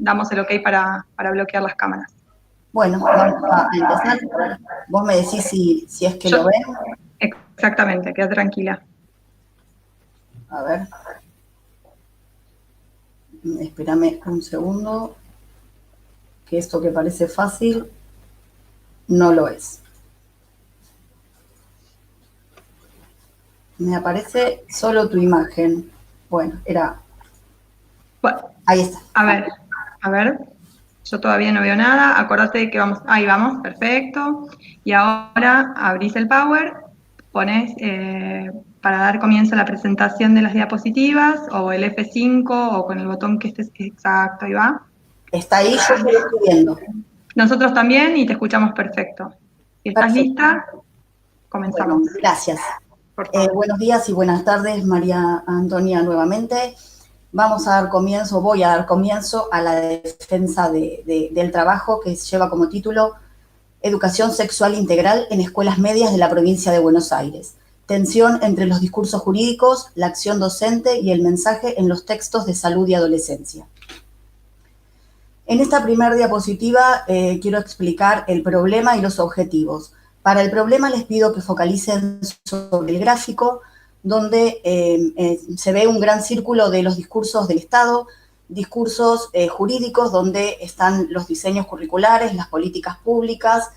damos el ok para bloquear las cámaras. Bueno, vamos a empezar. Vos me decís si es que lo ven. Exactamente, queda tranquila. A ver. Espérame un segundo. Que esto que parece fácil no lo es. Me aparece solo tu imagen. Bueno, era... Bueno, ahí está. A ver. Yo todavía no veo nada. Acordate que vamos... Ahí vamos, perfecto. Y ahora abrís el Power, pones para dar comienzo a la presentación de las diapositivas, o el F5, o con el botón que estés exacto, ahí va. Está ahí, yo lo estoy viendo. Nosotros también, y te escuchamos perfecto. Si estás lista, comenzamos. Bueno, gracias. Buenos días y buenas tardes, María Antonia, nuevamente. Voy a dar comienzo a la defensa del trabajo que lleva como título Educación Sexual Integral en Escuelas Medias de la Provincia de Buenos Aires. Tensión entre los discursos jurídicos, la acción docente y el mensaje en los textos de salud y adolescencia. En esta primera diapositiva quiero explicar el problema y los objetivos. Para el problema les pido que focalicen sobre el gráfico, donde se ve un gran círculo de los discursos del Estado, discursos jurídicos, donde están los diseños curriculares, las políticas públicas,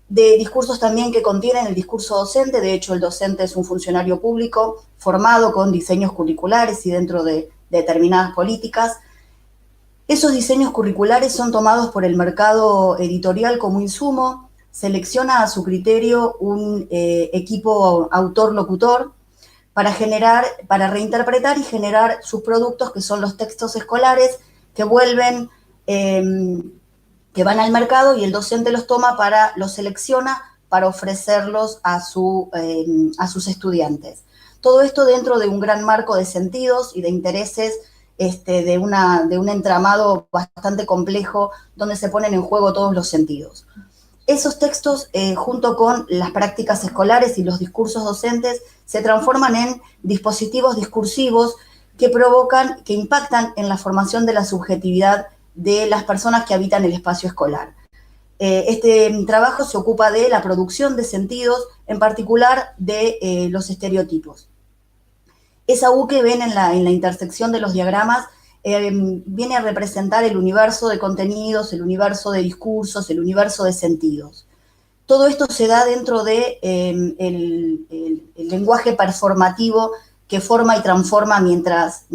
de discursos también que contienen el discurso docente. De hecho, el docente es un funcionario público formado con diseños curriculares y dentro de determinadas políticas. Esos diseños curriculares son tomados por el mercado editorial como insumo, selecciona a su criterio un equipo autor-locutor para reinterpretar y generar sus productos, que son los textos escolares que que van al mercado, y el docente los selecciona para ofrecerlos a sus estudiantes. Todo esto dentro de un gran marco de sentidos y de intereses, de un entramado bastante complejo donde se ponen en juego todos los sentidos. Esos textos, junto con las prácticas escolares y los discursos docentes, se transforman en dispositivos discursivos que impactan en la formación de la subjetividad de las personas que habitan el espacio escolar. Este trabajo se ocupa de la producción de sentidos, en particular de los estereotipos. Esa U que ven en la intersección de los diagramas viene a representar el universo de contenidos, el universo de discursos, el universo de sentidos. Todo esto se da dentro de el lenguaje performativo que forma y transforma mientras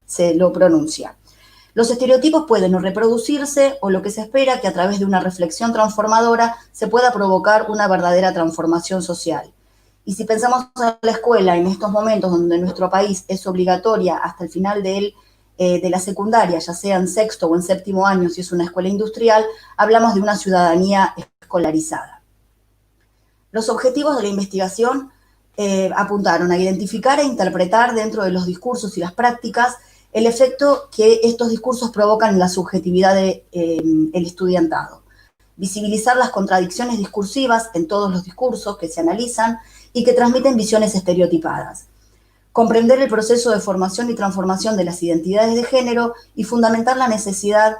se lo pronuncia. Los estereotipos pueden o reproducirse, o lo que se espera que a través de una reflexión transformadora se pueda provocar una verdadera transformación social. Y si pensamos a la escuela en estos momentos donde en nuestro país es obligatoria hasta el final de la secundaria, ya sea en sexto o en séptimo año, si es una escuela industrial, hablamos de una ciudadanía escolarizada. Los objetivos de la investigación apuntaron a identificar e interpretar dentro de los discursos y las prácticas el efecto que estos discursos provocan en la subjetividad del estudiantado. Visibilizar las contradicciones discursivas en todos los discursos que se analizan y que transmiten visiones estereotipadas. Comprender el proceso de formación y transformación de las identidades de género y fundamentar la necesidad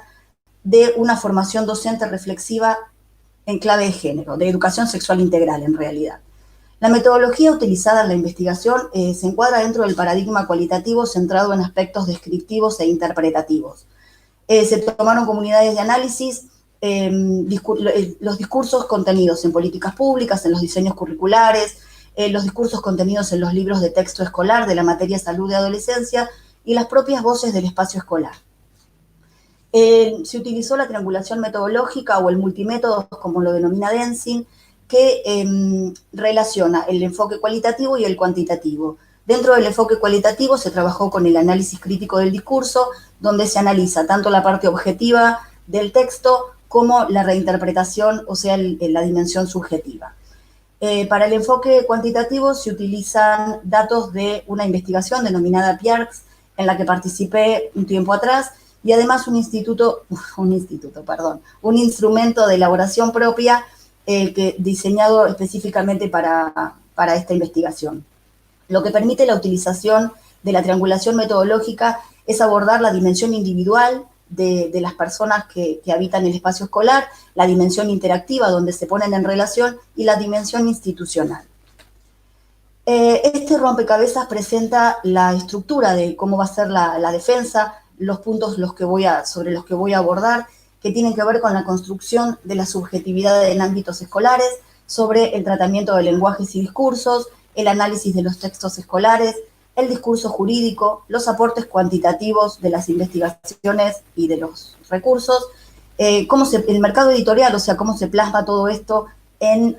de una formación docente reflexiva en clave de género, de educación sexual integral en realidad. La metodología utilizada en la investigación se encuadra dentro del paradigma cualitativo centrado en aspectos descriptivos e interpretativos. Se tomaron comunidades de análisis, los discursos contenidos en políticas públicas, en los diseños curriculares, los discursos contenidos en los libros de texto escolar de la materia salud y adolescencia y las propias voces del espacio escolar. Se utilizó la triangulación metodológica o el multimétodo, como lo denomina Denzin, que relaciona el enfoque cualitativo y el cuantitativo. Dentro del enfoque cualitativo se trabajó con el análisis crítico del discurso, donde se analiza tanto la parte objetiva del texto como la reinterpretación, o sea, la dimensión subjetiva. Para el enfoque cuantitativo se utilizan datos de una investigación denominada PIARCS, en la que participé un tiempo atrás, y además un instrumento de elaboración propia diseñado específicamente para esta investigación. Lo que permite la utilización de la triangulación metodológica es abordar la dimensión individual, de las personas que habitan el espacio escolar, la dimensión interactiva donde se ponen en relación y la dimensión institucional. Este rompecabezas presenta la estructura de cómo va a ser la defensa, los puntos sobre los que voy a abordar, que tienen que ver con la construcción de la subjetividad en ámbitos escolares, sobre el tratamiento de lenguajes y discursos, el análisis de los textos escolares, el discurso jurídico, los aportes cuantitativos de las investigaciones y de los recursos, el mercado editorial, o sea, cómo se plasma todo esto en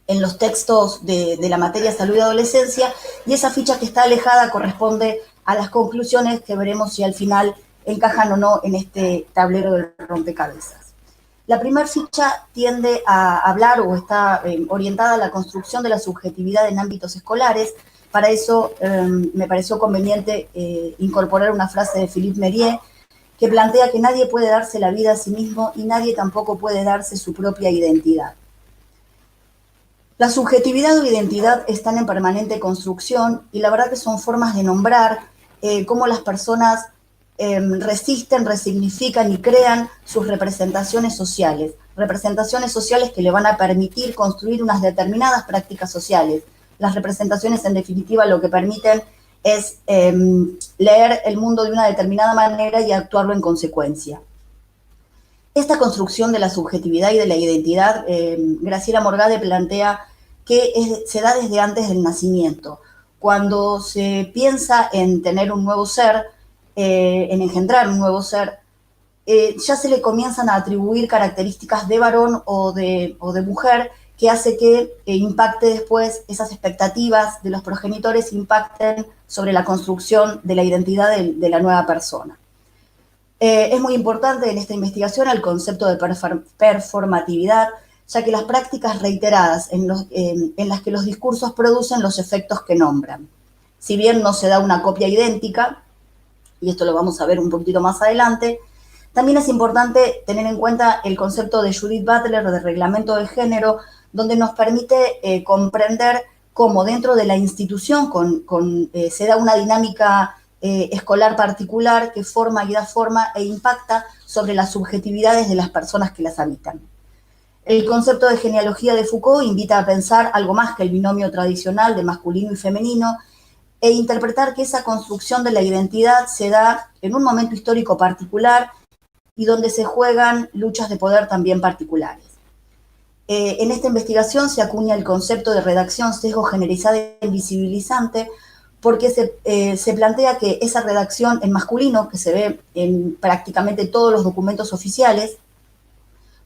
los textos de la materia salud y adolescencia, y esa ficha que está alejada corresponde a las conclusiones que veremos si al final encajan o no en este tablero de rompecabezas. La primera ficha tiende a hablar o está orientada a la construcción de la subjetividad en ámbitos escolares. Para eso me pareció conveniente incorporar una frase de Philippe Mérieux que plantea que nadie puede darse la vida a sí mismo y nadie tampoco puede darse su propia identidad. La subjetividad o identidad están en permanente construcción y la verdad que son formas de nombrar cómo las personas resisten, resignifican y crean sus representaciones sociales que le van a permitir construir unas determinadas prácticas sociales. Las representaciones, en definitiva, lo que permiten es leer el mundo de una determinada manera y actuarlo en consecuencia. Esta construcción de la subjetividad y de la identidad, Graciela Morgade plantea que se da desde antes del nacimiento. Cuando se piensa en tener un nuevo ser, en engendrar un nuevo ser, ya se le comienzan a atribuir características de varón o de mujer que hace que impacte después esas expectativas de los progenitores, impacten sobre la construcción de la identidad de la nueva persona. Es muy importante en esta investigación el concepto de performatividad, ya que las prácticas reiteradas en las que los discursos producen los efectos que nombran. Si bien no se da una copia idéntica, y esto lo vamos a ver un poquito más adelante, también es importante tener en cuenta el concepto de Judith Butler de reglamento de género, donde nos permite comprender cómo dentro de la institución se da una dinámica escolar particular que forma y da forma e impacta sobre las subjetividades de las personas que las habitan. El concepto de genealogía de Foucault invita a pensar algo más que el binomio tradicional de masculino y femenino e interpretar que esa construcción de la identidad se da en un momento histórico particular y donde se juegan luchas de poder también particulares. En esta investigación se acuña el concepto de redacción sesgo generalizada e invisibilizante porque se plantea que esa redacción en masculino, que se ve en prácticamente todos los documentos oficiales,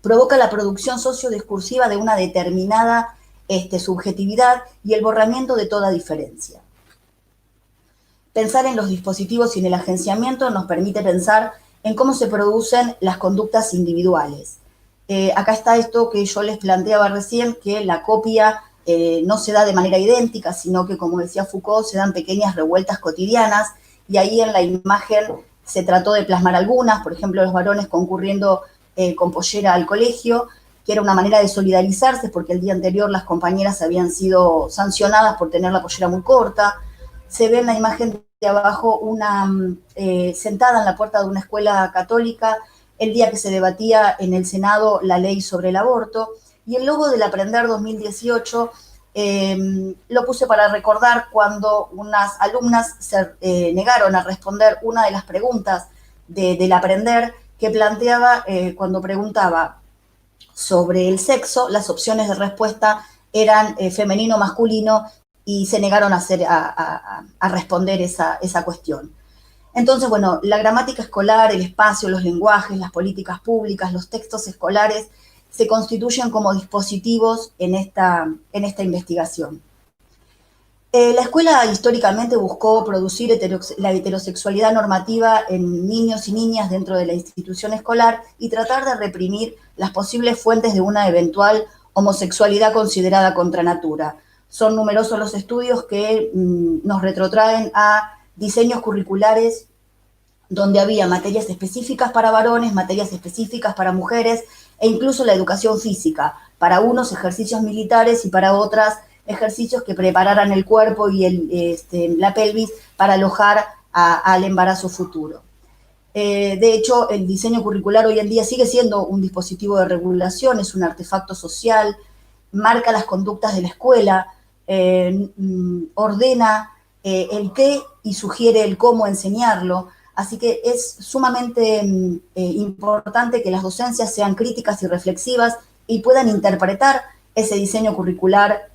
provoca la producción sociodiscursiva de una determinada subjetividad y el borramiento de toda diferencia. Pensar en los dispositivos y en el agenciamiento nos permite pensar en cómo se producen las conductas individuales. Acá está esto que yo les planteaba recién, que la copia no se da de manera idéntica, sino que, como decía Foucault, se dan pequeñas revueltas cotidianas, y ahí en la imagen se trató de plasmar algunas, por ejemplo, los varones concurriendo con pollera al colegio, que era una manera de solidarizarse, porque el día anterior las compañeras habían sido sancionadas por tener la pollera muy corta. Se ve en la imagen de abajo una sentada en la puerta de una escuela católica, el día que se debatía en el Senado la ley sobre el aborto, y el logo del Aprender 2018 lo puse para recordar cuando unas alumnas se negaron a responder una de las preguntas del Aprender, que planteaba, cuando preguntaba sobre el sexo, las opciones de respuesta eran femenino, masculino, y se negaron a responder esa cuestión. Entonces, bueno, la gramática escolar, el espacio, los lenguajes, las políticas públicas, los textos escolares se constituyen como dispositivos en esta investigación. La escuela históricamente buscó producir la heterosexualidad normativa en niños y niñas dentro de la institución escolar y tratar de reprimir las posibles fuentes de una eventual homosexualidad considerada contra natura. Son numerosos los estudios que nos retrotraen a diseños curriculares donde había materias específicas para varones, materias específicas para mujeres e incluso la educación física, para unos ejercicios militares y para otras ejercicios que prepararan el cuerpo y la pelvis para alojar al embarazo futuro. De hecho, el diseño curricular hoy en día sigue siendo un dispositivo de regulación, es un artefacto social, marca las conductas de la escuela, ordena el qué y sugiere el cómo enseñarlo. Así que es sumamente importante que las docencias sean críticas y reflexivas y puedan interpretar ese diseño curricular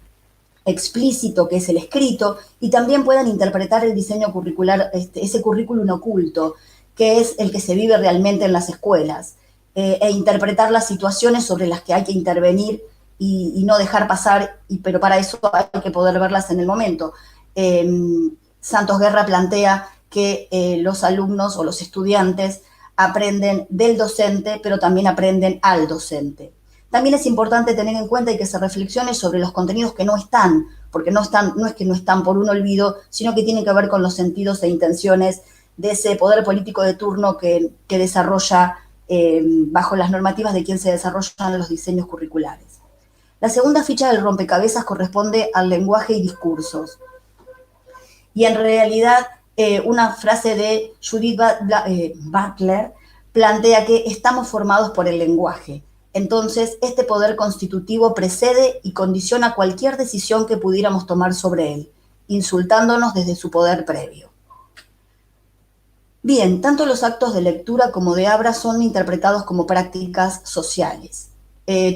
explícito, que es el escrito, y también puedan interpretar el diseño curricular, ese currículum oculto, que es el que se vive realmente en las escuelas, e interpretar las situaciones sobre las que hay que intervenir y no dejar pasar, pero para eso hay que poder verlas en el momento. Santos Guerra plantea que los alumnos o los estudiantes aprenden del docente, pero también aprenden al docente. También es importante tener en cuenta y que se reflexione sobre los contenidos que no están, porque no es que no están por un olvido, sino que tienen que ver con los sentidos e intenciones de ese poder político de turno que desarrolla bajo las normativas de quien se desarrollan los diseños curriculares. La segunda ficha del rompecabezas corresponde al lenguaje y discursos. Y en realidad una frase de Judith Butler plantea que estamos formados por el lenguaje. Entonces, este poder constitutivo precede y condiciona cualquier decisión que pudiéramos tomar sobre él, insultándonos desde su poder previo. Bien, tanto los actos de lectura como de habla son interpretados como prácticas sociales.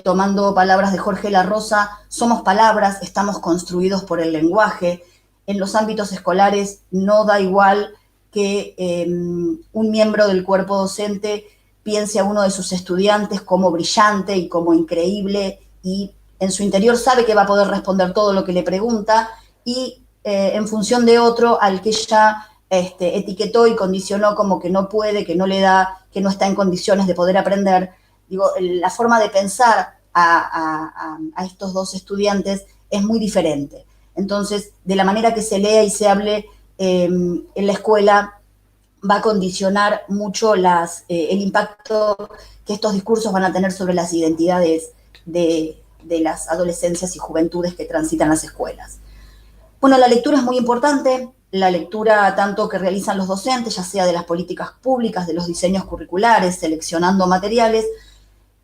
Tomando palabras de Jorge La Rosa, somos palabras, estamos construidos por el lenguaje. En los ámbitos escolares no da igual que un miembro del cuerpo docente piense a uno de sus estudiantes como brillante y como increíble, y en su interior sabe que va a poder responder todo lo que le pregunta, y en función de otro al que ya etiquetó y condicionó como que no puede, que no le da, que no está en condiciones de poder aprender. Digo, la forma de pensar a estos dos estudiantes es muy diferente. Entonces, de la manera que se lea y se hable en la escuela, va a condicionar mucho el impacto que estos discursos van a tener sobre las identidades de las adolescencias y juventudes que transitan las escuelas. Bueno, la lectura es muy importante, la lectura tanto que realizan los docentes, ya sea de las políticas públicas, de los diseños curriculares, seleccionando materiales,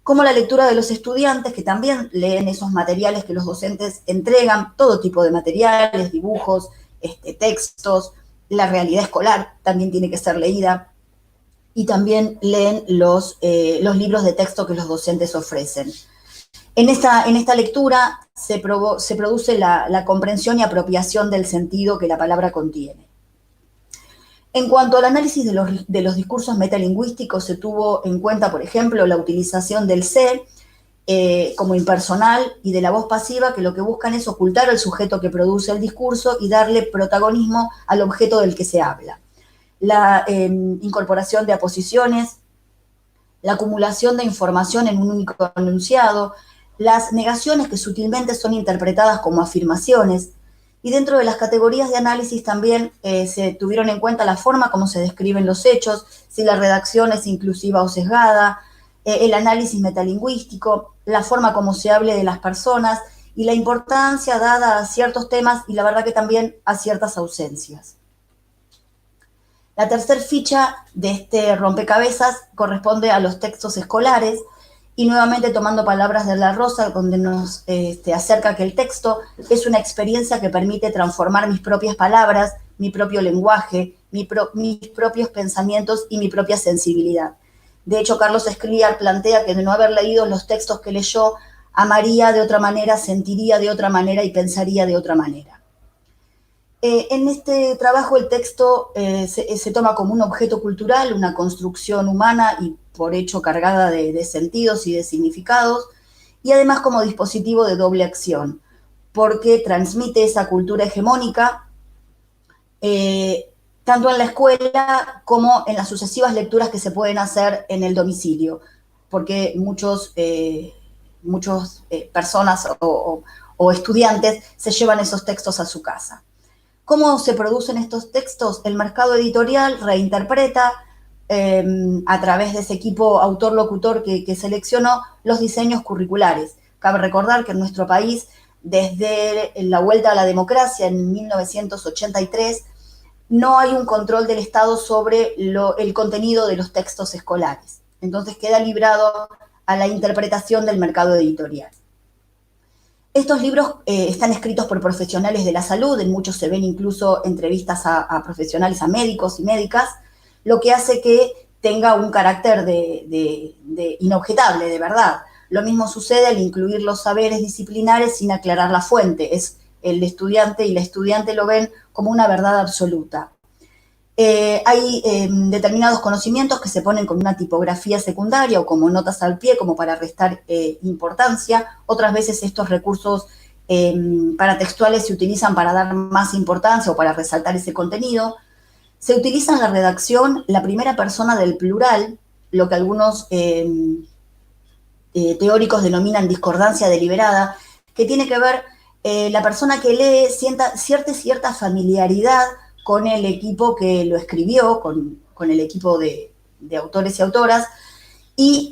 como la lectura de los estudiantes, que también leen esos materiales que los docentes entregan, todo tipo de materiales, dibujos, textos. La realidad escolar también tiene que ser leída, y también leen los libros de texto que los docentes ofrecen. En esta lectura se produce la comprensión y apropiación del sentido que la palabra contiene. En cuanto al análisis de los discursos metalingüísticos, se tuvo en cuenta, por ejemplo, la utilización del se como impersonal y de la voz pasiva, que lo que buscan es ocultar al sujeto que produce el discurso y darle protagonismo al objeto del que se habla. La incorporación de aposiciones, la acumulación de información en un único enunciado, las negaciones que sutilmente son interpretadas como afirmaciones, y dentro de las categorías de análisis también se tuvieron en cuenta la forma como se describen los hechos, si la redacción es inclusiva o sesgada, el análisis metalingüístico, la forma como se hable de las personas y la importancia dada a ciertos temas y la verdad que también a ciertas ausencias. La tercera ficha de este rompecabezas corresponde a los textos escolares, y nuevamente tomando palabras de La Rosa, donde nos acerca que el texto es una experiencia que permite transformar mis propias palabras, mi propio lenguaje, mis propios pensamientos y mi propia sensibilidad. De hecho, Carlos Escliar plantea que de no haber leído los textos que leyó, amaría de otra manera, sentiría de otra manera y pensaría de otra manera. En este trabajo el texto se toma como un objeto cultural, una construcción humana y por hecho cargada de sentidos y de significados, y además como dispositivo de doble acción, porque transmite esa cultura hegemónica tanto en la escuela como en las sucesivas lecturas que se pueden hacer en el domicilio, porque muchas personas o estudiantes se llevan esos textos a su casa. ¿Cómo se producen estos textos? El mercado editorial reinterpreta a través de ese equipo autor-locutor que seleccionó los diseños curriculares. Cabe recordar que en nuestro país, desde la vuelta a la democracia en 1983, no hay un control del Estado sobre el contenido de los textos escolares. Entonces queda librado a la interpretación del mercado editorial. Estos libros están escritos por profesionales de la salud, en muchos se ven incluso entrevistas a profesionales, a médicos y médicas, lo que hace que tenga un carácter de inobjetable, de verdad. Lo mismo sucede al incluir los saberes disciplinares sin aclarar la fuente. Es el estudiante y la estudiante lo ven como una verdad absoluta. Hay determinados conocimientos que se ponen con una tipografía secundaria o como notas al pie, como para restar importancia. Otras veces estos recursos paratextuales se utilizan para dar más importancia o para resaltar ese contenido. Se utiliza en la redacción la primera persona del plural, lo que algunos teóricos denominan discordancia deliberada, que tiene que ver la persona que lee sienta cierta familiaridad con el equipo que lo escribió, con el equipo de autores y autoras, y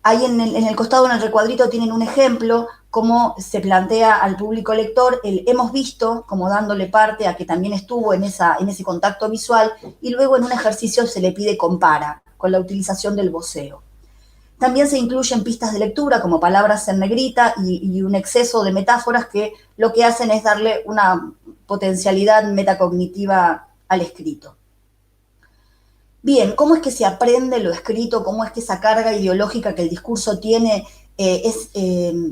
ahí en el costado, en el recuadrito, tienen un ejemplo, cómo se plantea al público lector el hemos visto, como dándole parte a que también estuvo en ese contacto visual, y luego en un ejercicio se le pide compara, con la utilización del voceo. También se incluyen pistas de lectura, como palabras en negrita y un exceso de metáforas que lo que hacen es darle una potencialidad metacognitiva al escrito. Bien, ¿cómo es que se aprende lo escrito? ¿Cómo es que esa carga ideológica que el discurso tiene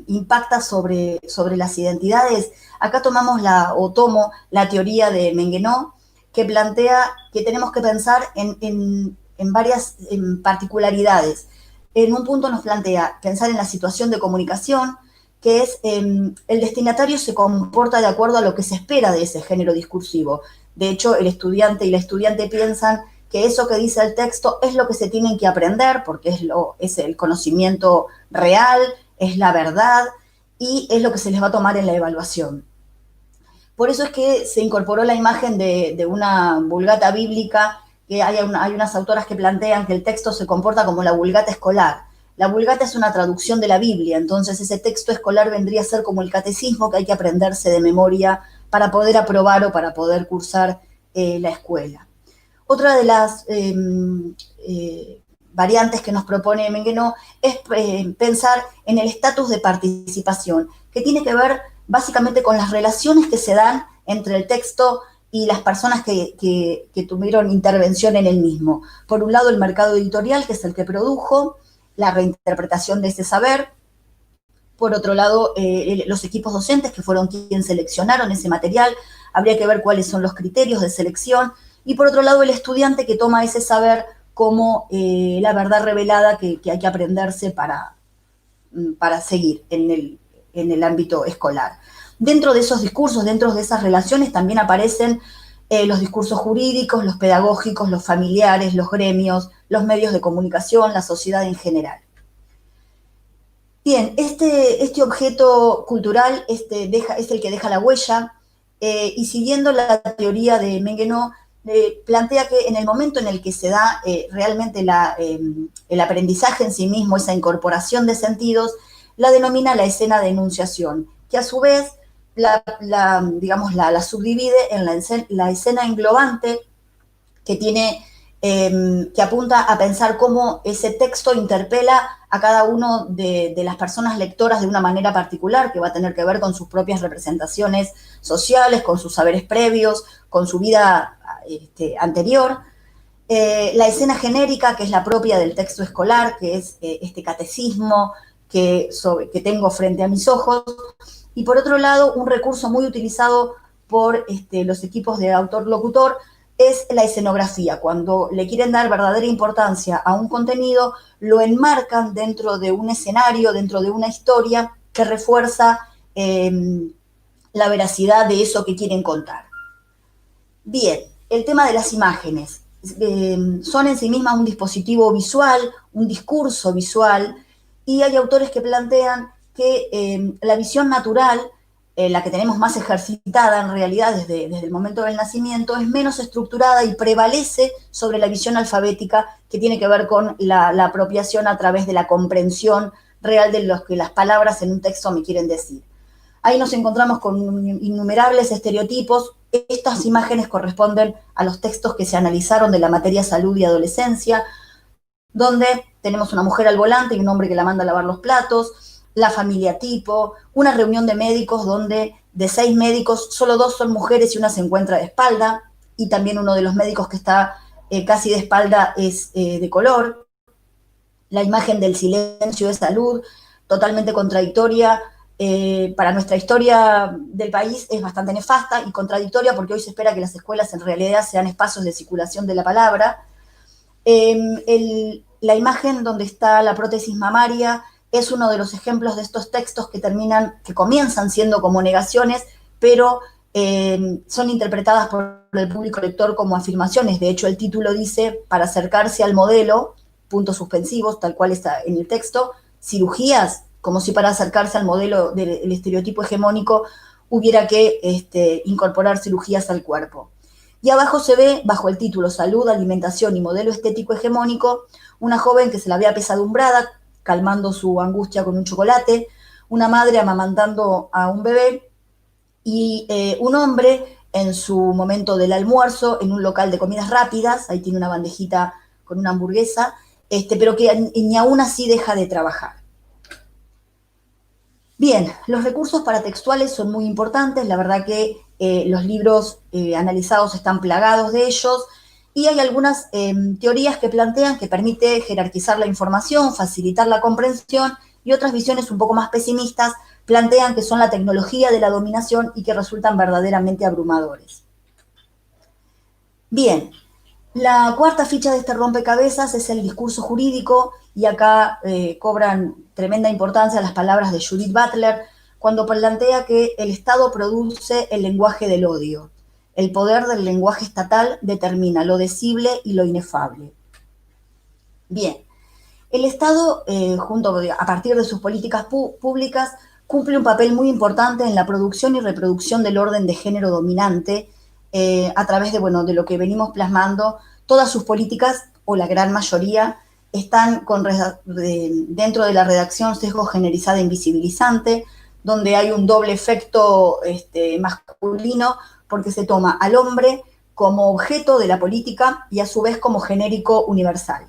impacta sobre las identidades? Acá tomo la teoría de Menguenó, que plantea que tenemos que pensar en varias particularidades. En un punto nos plantea pensar en la situación de comunicación, que es el destinatario se comporta de acuerdo a lo que se espera de ese género discursivo. De hecho, el estudiante y la estudiante piensan que eso que dice el texto es lo que se tienen que aprender, porque es el conocimiento real, es la verdad, y es lo que se les va a tomar en la evaluación. Por eso es que se incorporó la imagen de una vulgata bíblica, que hay unas autoras que plantean que el texto se comporta como la vulgata escolar. La vulgata es una traducción de la Biblia, entonces ese texto escolar vendría a ser como el catecismo que hay que aprenderse de memoria para poder aprobar o para poder cursar la escuela. Otra de las variantes que nos propone Menguenó es pensar en el estatus de participación, que tiene que ver básicamente con las relaciones que se dan entre el texto y las personas que tuvieron intervención en el mismo. Por un lado, el mercado editorial, que es el que produjo la reinterpretación de ese saber. Por otro lado, los equipos docentes, que fueron quienes seleccionaron ese material. Habría que ver cuáles son los criterios de selección. Y por otro lado, el estudiante que toma ese saber como la verdad revelada que hay que aprenderse para seguir en el ámbito escolar. Dentro de esos discursos, dentro de esas relaciones, también aparecen los discursos jurídicos, los pedagógicos, los familiares, los gremios, los medios de comunicación, la sociedad en general. Bien, este objeto cultural es el que deja la huella, y siguiendo la teoría de Menguenó, plantea que en el momento en el que se da realmente el aprendizaje en sí mismo, esa incorporación de sentidos, la denomina la escena de enunciación, que a su vez la subdivide en la escena englobante, que apunta a pensar cómo ese texto interpela a cada uno de las personas lectoras de una manera particular, que va a tener que ver con sus propias representaciones sociales, con sus saberes previos, con su vida anterior. La escena genérica, que es la propia del texto escolar, que es este catecismo que tengo frente a mis ojos. Y por otro lado, un recurso muy utilizado por los equipos de autor-locutor es la escenografía. Cuando le quieren dar verdadera importancia a un contenido, lo enmarcan dentro de un escenario, dentro de una historia que refuerza la veracidad de eso que quieren contar. Bien, el tema de las imágenes. Son en sí mismas un dispositivo visual, un discurso visual, y hay autores que plantean que la visión natural, la que tenemos más ejercitada en realidad desde el momento del nacimiento, es menos estructurada y prevalece sobre la visión alfabética, que tiene que ver con la apropiación a través de la comprensión real de lo que las palabras en un texto me quieren decir. Ahí nos encontramos con innumerables estereotipos, Estas imágenes corresponden a los textos que se analizaron de la materia salud y adolescencia, donde tenemos una mujer al volante y un hombre que la manda a lavar los platos, la familia tipo, una reunión de médicos donde de 6 médicos, solo 2 son mujeres y una se encuentra de espalda, y también uno de los médicos que está casi de espalda es de color. La imagen del silencio de salud, totalmente contradictoria. Para nuestra historia del país es bastante nefasta y contradictoria porque hoy se espera que las escuelas en realidad sean espacios de circulación de la palabra. La imagen donde está la prótesis mamaria es uno de los ejemplos de estos textos que comienzan siendo como negaciones, pero son interpretadas por el público lector como afirmaciones. De hecho, el título dice, para acercarse al modelo, puntos suspensivos, tal cual está en el texto, cirugías, como si para acercarse al modelo del estereotipo hegemónico hubiera que incorporar cirugías al cuerpo. Y abajo se ve, bajo el título Salud, Alimentación y Modelo Estético Hegemónico, una joven que se la ve apesadumbrada, calmando su angustia con un chocolate, una madre amamantando a un bebé y un hombre en su momento del almuerzo en un local de comidas rápidas, ahí tiene una bandejita con una hamburguesa, pero que ni aún así deja de trabajar. Bien, los recursos paratextuales son muy importantes, la verdad que los libros analizados están plagados de ellos, y hay algunas teorías que plantean que permite jerarquizar la información, facilitar la comprensión, y otras visiones un poco más pesimistas plantean que son la tecnología de la dominación y que resultan verdaderamente abrumadores. Bien, la cuarta ficha de este rompecabezas es el discurso jurídico, y acá cobran tremenda importancia las palabras de Judith Butler cuando plantea que el Estado produce el lenguaje del odio. El poder del lenguaje estatal determina lo decible y lo inefable. Bien, el Estado, a partir de sus políticas públicas, cumple un papel muy importante en la producción y reproducción del orden de género dominante, a través de lo que venimos plasmando. Todas sus políticas, o la gran mayoría, están dentro de la redacción sesgo generalizada invisibilizante, donde hay un doble efecto masculino, porque se toma al hombre como objeto de la política y a su vez como genérico universal.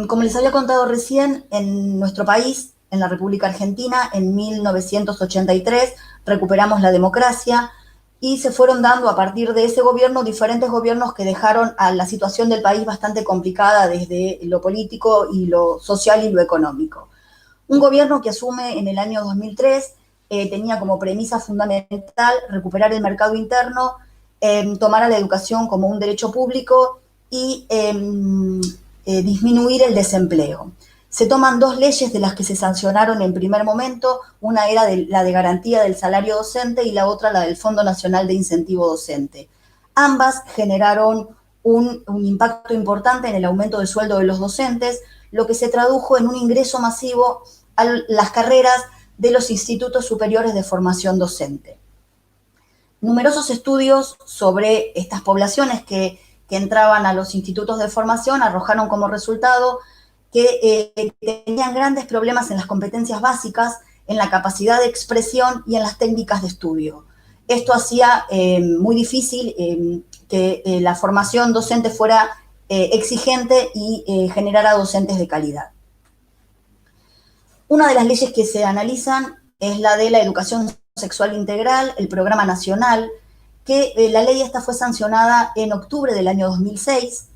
Como les había contado recién, en nuestro país, en la República Argentina, en 1983, recuperamos la democracia, y se fueron dando a partir de ese gobierno diferentes gobiernos que dejaron a la situación del país bastante complicada desde lo político y lo social y lo económico. Un gobierno que asume en el año 2003 tenía como premisa fundamental recuperar el mercado interno, tomar a la educación como un derecho público y disminuir el desempleo. Se toman 2 leyes de las que se sancionaron en primer momento, una era la de garantía del salario docente y la otra la del Fondo Nacional de Incentivo Docente. Ambas generaron un impacto importante en el aumento del sueldo de los docentes, lo que se tradujo en un ingreso masivo a las carreras de los institutos superiores de formación docente. Numerosos estudios sobre estas poblaciones que entraban a los institutos de formación arrojaron como resultado que tenían grandes problemas en las competencias básicas, en la capacidad de expresión y en las técnicas de estudio. Esto hacía muy difícil que la formación docente fuera exigente y generara docentes de calidad. Una de las leyes que se analizan es la de la educación sexual integral, el programa nacional, que la ley esta fue sancionada en octubre del año 2006,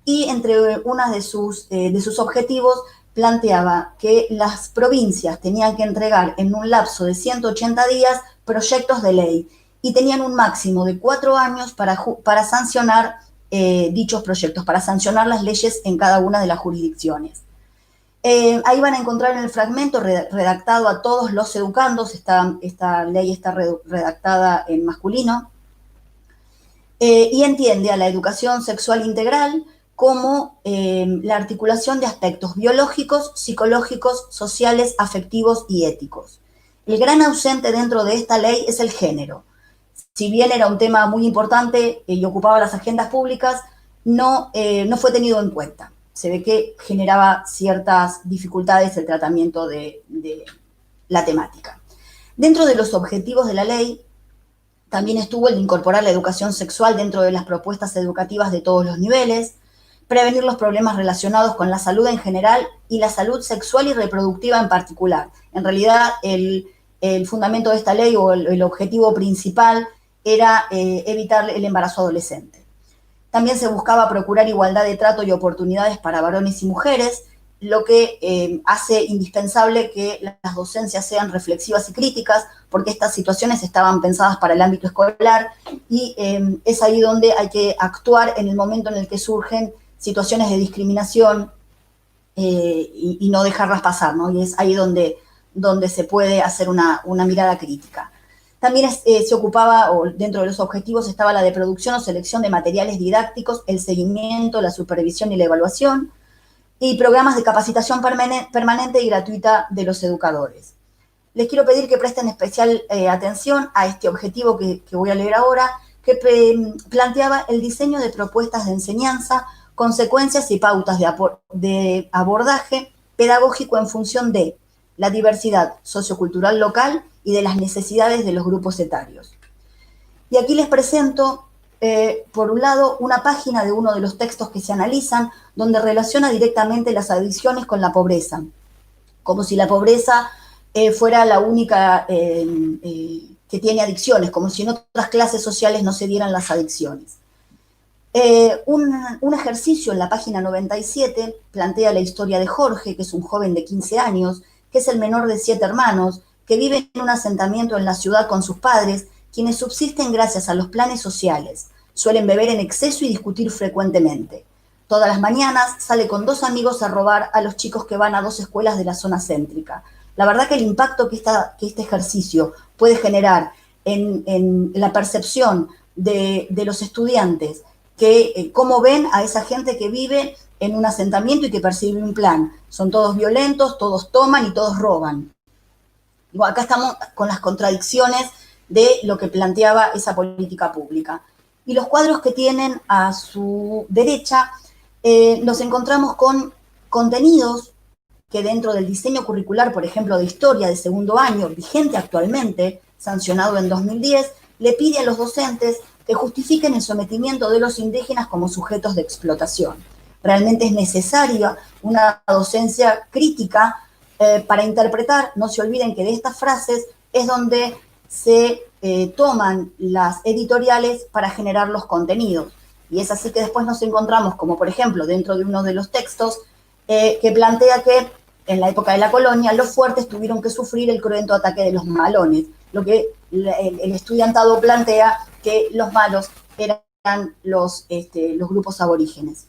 y entre uno de sus objetivos planteaba que las provincias tenían que entregar en un lapso de 180 días proyectos de ley, y tenían un máximo de 4 años para sancionar dichos proyectos, para sancionar las leyes en cada una de las jurisdicciones. Ahí van a encontrar en el fragmento redactado a todos los educandos, esta ley está redactada en masculino, y entiende a la educación sexual integral como la articulación de aspectos biológicos, psicológicos, sociales, afectivos y éticos. El gran ausente dentro de esta ley es el género. Si bien era un tema muy importante y ocupaba las agendas públicas, no fue tenido en cuenta. Se ve que generaba ciertas dificultades el tratamiento de la temática. Dentro de los objetivos de la ley También estuvo el de incorporar la educación sexual dentro de las propuestas educativas de todos los niveles, prevenir los problemas relacionados con la salud en general y la salud sexual y reproductiva en particular. En realidad, el fundamento de esta ley o el objetivo principal era evitar el embarazo adolescente. También se buscaba procurar igualdad de trato y oportunidades para varones y mujeres, lo que hace indispensable que las docencias sean reflexivas y críticas, porque estas situaciones estaban pensadas para el ámbito escolar y es ahí donde hay que actuar en el momento en el que surgen situaciones de discriminación y no dejarlas pasar, ¿no? Y es ahí donde se puede hacer una mirada crítica. También se ocupaba, o dentro de los objetivos estaba la de producción o selección de materiales didácticos, el seguimiento, la supervisión y la evaluación, y programas de capacitación permanente y gratuita de los educadores. Les quiero pedir que presten especial atención a este objetivo que voy a leer ahora, que planteaba el diseño de propuestas de enseñanza, consecuencias y pautas de abordaje pedagógico en función de la diversidad sociocultural local y de las necesidades de los grupos etarios. Y aquí les presento, por un lado, una página de uno de los textos que se analizan, donde relaciona directamente las adicciones con la pobreza, como si la pobreza fuera la única que tiene adicciones, como si en otras clases sociales no se dieran las adicciones. Un ejercicio en la página 97 plantea la historia de Jorge, que es un joven de 15 años, que es el menor de 7 hermanos, que vive en un asentamiento en la ciudad con sus padres, quienes subsisten gracias a los planes sociales. Suelen beber en exceso y discutir frecuentemente. Todas las mañanas sale con 2 amigos a robar a los chicos que van a 2 escuelas de la zona céntrica. La verdad que el impacto que este ejercicio puede generar en la percepción de los estudiantes, que cómo ven a esa gente que vive en un asentamiento y que percibe un plan. Son todos violentos, todos toman y todos roban. Bueno, acá estamos con las contradicciones de lo que planteaba esa política pública. Y los cuadros que tienen a su derecha nos encontramos con contenidos que dentro del diseño curricular, por ejemplo, de historia de segundo año, vigente actualmente, sancionado en 2010, le pide a los docentes que justifiquen el sometimiento de los indígenas como sujetos de explotación. Realmente es necesaria una docencia crítica para interpretar. No se olviden que de estas frases es donde se toman las editoriales para generar los contenidos. Y es así que después nos encontramos, como por ejemplo, dentro de uno de los textos, que plantea que en la época de la colonia los fuertes tuvieron que sufrir el cruento ataque de los malones, lo que el estudiantado plantea que los malos eran los grupos aborígenes.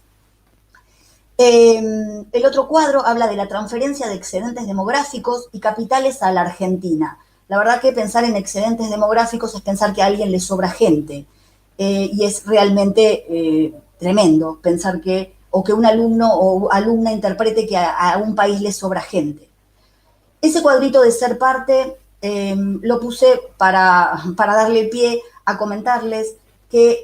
El otro cuadro habla de la transferencia de excedentes demográficos y capitales a la Argentina. La verdad que pensar en excedentes demográficos es pensar que a alguien le sobra gente, y es realmente tremendo pensar que un alumno o alumna interprete que a un país le sobra gente. Ese cuadrito de ser parte lo puse para darle pie a comentarles que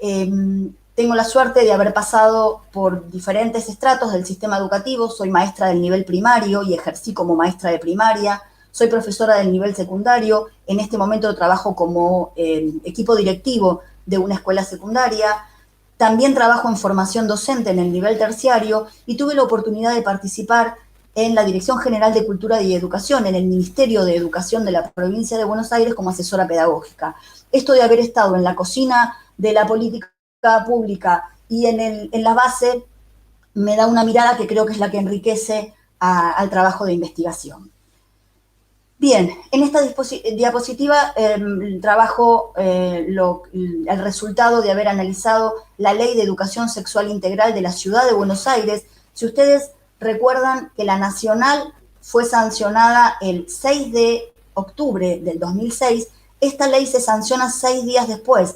tengo la suerte de haber pasado por diferentes estratos del sistema educativo. Soy maestra del nivel primario y ejercí como maestra de primaria. Soy profesora del nivel secundario. En este momento trabajo como equipo directivo de una escuela secundaria. También trabajo en formación docente en el nivel terciario y tuve la oportunidad de participar en la Dirección General de Cultura y Educación, en el Ministerio de Educación de la Provincia de Buenos Aires como asesora pedagógica. Esto de haber estado en la cocina de la política pública y en la base me da una mirada que creo que es la que enriquece al trabajo de investigación. Bien, en esta diapositiva trabajo el resultado de haber analizado la Ley de Educación Sexual Integral de la Ciudad de Buenos Aires. Si ustedes recuerdan que la nacional fue sancionada el 6 de octubre del 2006, esta ley se sanciona 6 días después.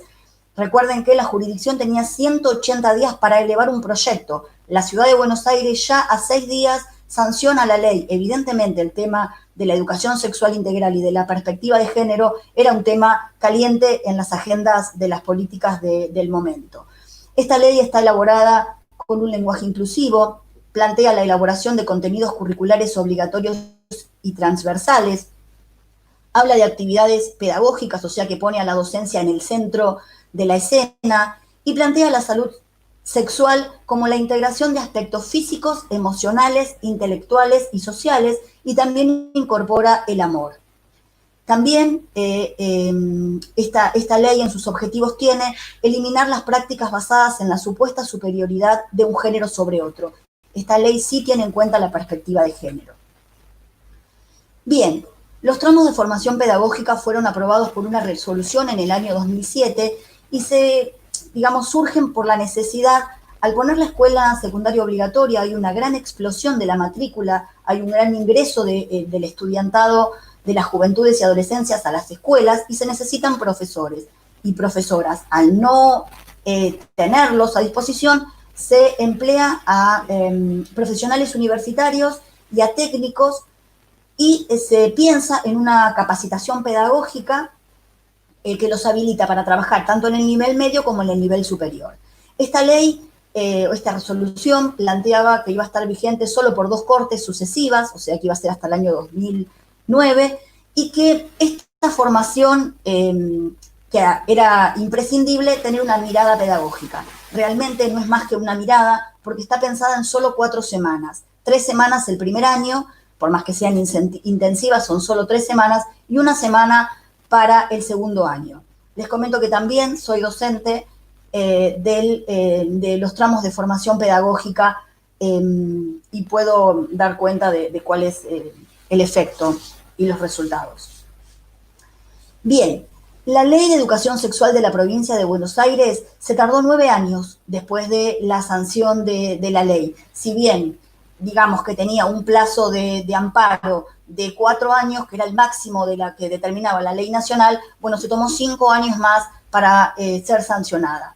Recuerden que la jurisdicción tenía 180 días para elevar un proyecto. La Ciudad de Buenos Aires ya a 6 días sanciona la ley. Evidentemente el tema de la educación sexual integral y de la perspectiva de género era un tema caliente en las agendas de las políticas del momento. Esta ley está elaborada con un lenguaje inclusivo, plantea la elaboración de contenidos curriculares obligatorios y transversales, habla de actividades pedagógicas, o sea que pone a la docencia en el centro de la escena, y plantea la salud sexual como la integración de aspectos físicos, emocionales, intelectuales y sociales, y también incorpora el amor. También esta ley en sus objetivos tiene eliminar las prácticas basadas en la supuesta superioridad de un género sobre otro. Esta ley sí tiene en cuenta la perspectiva de género. Bien, los tramos de formación pedagógica fueron aprobados por una resolución en el año 2007 y surgen por la necesidad. Al poner la escuela secundaria obligatoria hay una gran explosión de la matrícula, hay un gran ingreso del estudiantado, de las juventudes y adolescencias a las escuelas, y se necesitan profesores y profesoras. Al no tenerlos a disposición, se emplea a profesionales universitarios y a técnicos, y se piensa en una capacitación pedagógica que los habilita para trabajar tanto en el nivel medio como en el nivel superior. Esta ley, esta resolución, planteaba que iba a estar vigente solo por 2 cortes sucesivas, o sea que iba a ser hasta el año 2009, y que esta formación, que era imprescindible tener una mirada pedagógica. Realmente no es más que una mirada, porque está pensada en solo 4 semanas. 3 semanas el primer año, por más que sean intensivas, son solo 3 semanas, y 1 semana para el segundo año. Les comento que también soy docente de los tramos de formación pedagógica, y puedo dar cuenta de cuál es el efecto y los resultados. Bien, la Ley de Educación Sexual de la Provincia de Buenos Aires se tardó 9 años después de la sanción de la ley. Si bien, digamos que tenía un plazo de amparo de 4 años, que era el máximo de la que determinaba la ley nacional, bueno, se tomó 5 años más para ser sancionada.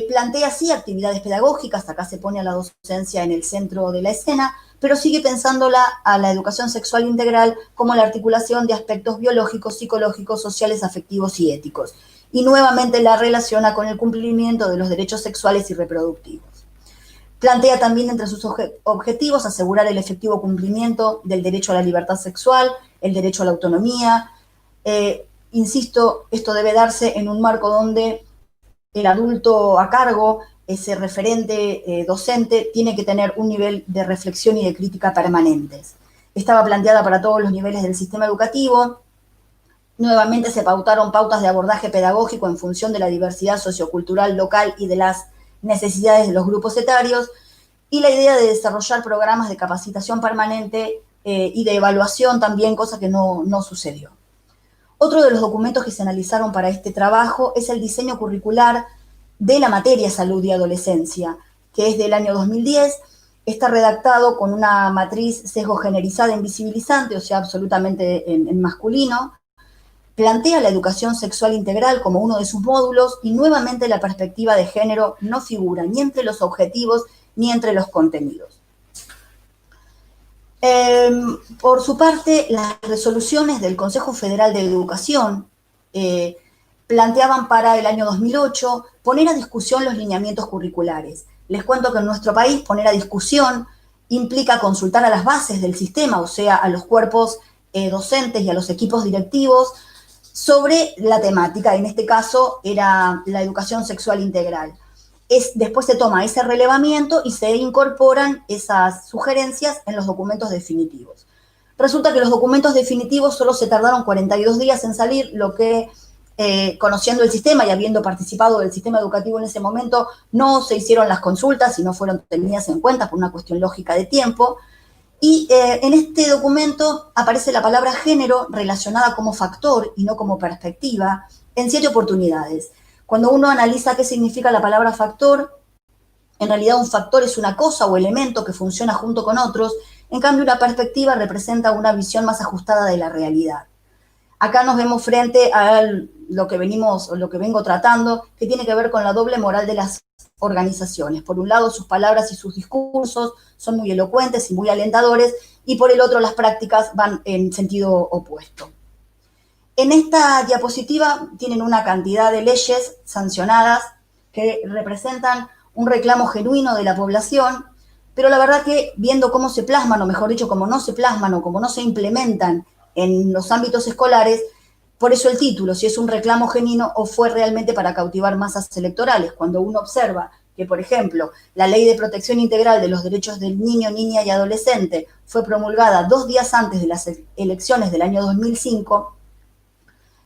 Plantea sí actividades pedagógicas, acá se pone a la docencia en el centro de la escena, pero sigue pensándola a la educación sexual integral como la articulación de aspectos biológicos, psicológicos, sociales, afectivos y éticos. Y nuevamente la relaciona con el cumplimiento de los derechos sexuales y reproductivos. Plantea también entre sus objetivos asegurar el efectivo cumplimiento del derecho a la libertad sexual, el derecho a la autonomía. Insisto, esto debe darse en un marco donde el adulto a cargo, ese referente docente, tiene que tener un nivel de reflexión y de crítica permanentes. Estaba planteada para todos los niveles del sistema educativo. Nuevamente se pautaron pautas de abordaje pedagógico en función de la diversidad sociocultural local y de las necesidades de los grupos etarios, y la idea de desarrollar programas de capacitación permanente y de evaluación también, cosa que no sucedió. Otro de los documentos que se analizaron para este trabajo es el diseño curricular de la materia salud y adolescencia, que es del año 2010, está redactado con una matriz sesgo-generizada invisibilizante, o sea, absolutamente en masculino, plantea la educación sexual integral como uno de sus módulos, y nuevamente la perspectiva de género no figura ni entre los objetivos ni entre los contenidos. Por su parte, las resoluciones del Consejo Federal de Educación planteaban para el año 2008 poner a discusión los lineamientos curriculares. Les cuento que en nuestro país poner a discusión implica consultar a las bases del sistema, o sea, a los cuerpos docentes y a los equipos directivos sobre la temática. En este caso era la educación sexual integral. Después se toma ese relevamiento y se incorporan esas sugerencias en los documentos definitivos. Resulta que los documentos definitivos solo se tardaron 42 días en salir, lo que, conociendo el sistema y habiendo participado del sistema educativo en ese momento, no se hicieron las consultas y no fueron tenidas en cuenta por una cuestión lógica de tiempo. Y en este documento aparece la palabra género relacionada como factor y no como perspectiva en 7 oportunidades. Cuando uno analiza qué significa la palabra factor, en realidad un factor es una cosa o elemento que funciona junto con otros. En cambio, una perspectiva representa una visión más ajustada de la realidad. Acá nos vemos frente a lo que vengo tratando, que tiene que ver con la doble moral de las organizaciones. Por un lado, sus palabras y sus discursos son muy elocuentes y muy alentadores, y por el otro, las prácticas van en sentido opuesto. En esta diapositiva tienen una cantidad de leyes sancionadas que representan un reclamo genuino de la población, pero la verdad que viendo cómo se plasman, o mejor dicho, cómo no se plasman o cómo no se implementan en los ámbitos escolares. Por eso el título, si es un reclamo genuino o fue realmente para cautivar masas electorales. Cuando uno observa que, por ejemplo, la Ley de Protección Integral de los Derechos del Niño, Niña y Adolescente fue promulgada 2 días antes de las elecciones del año 2005,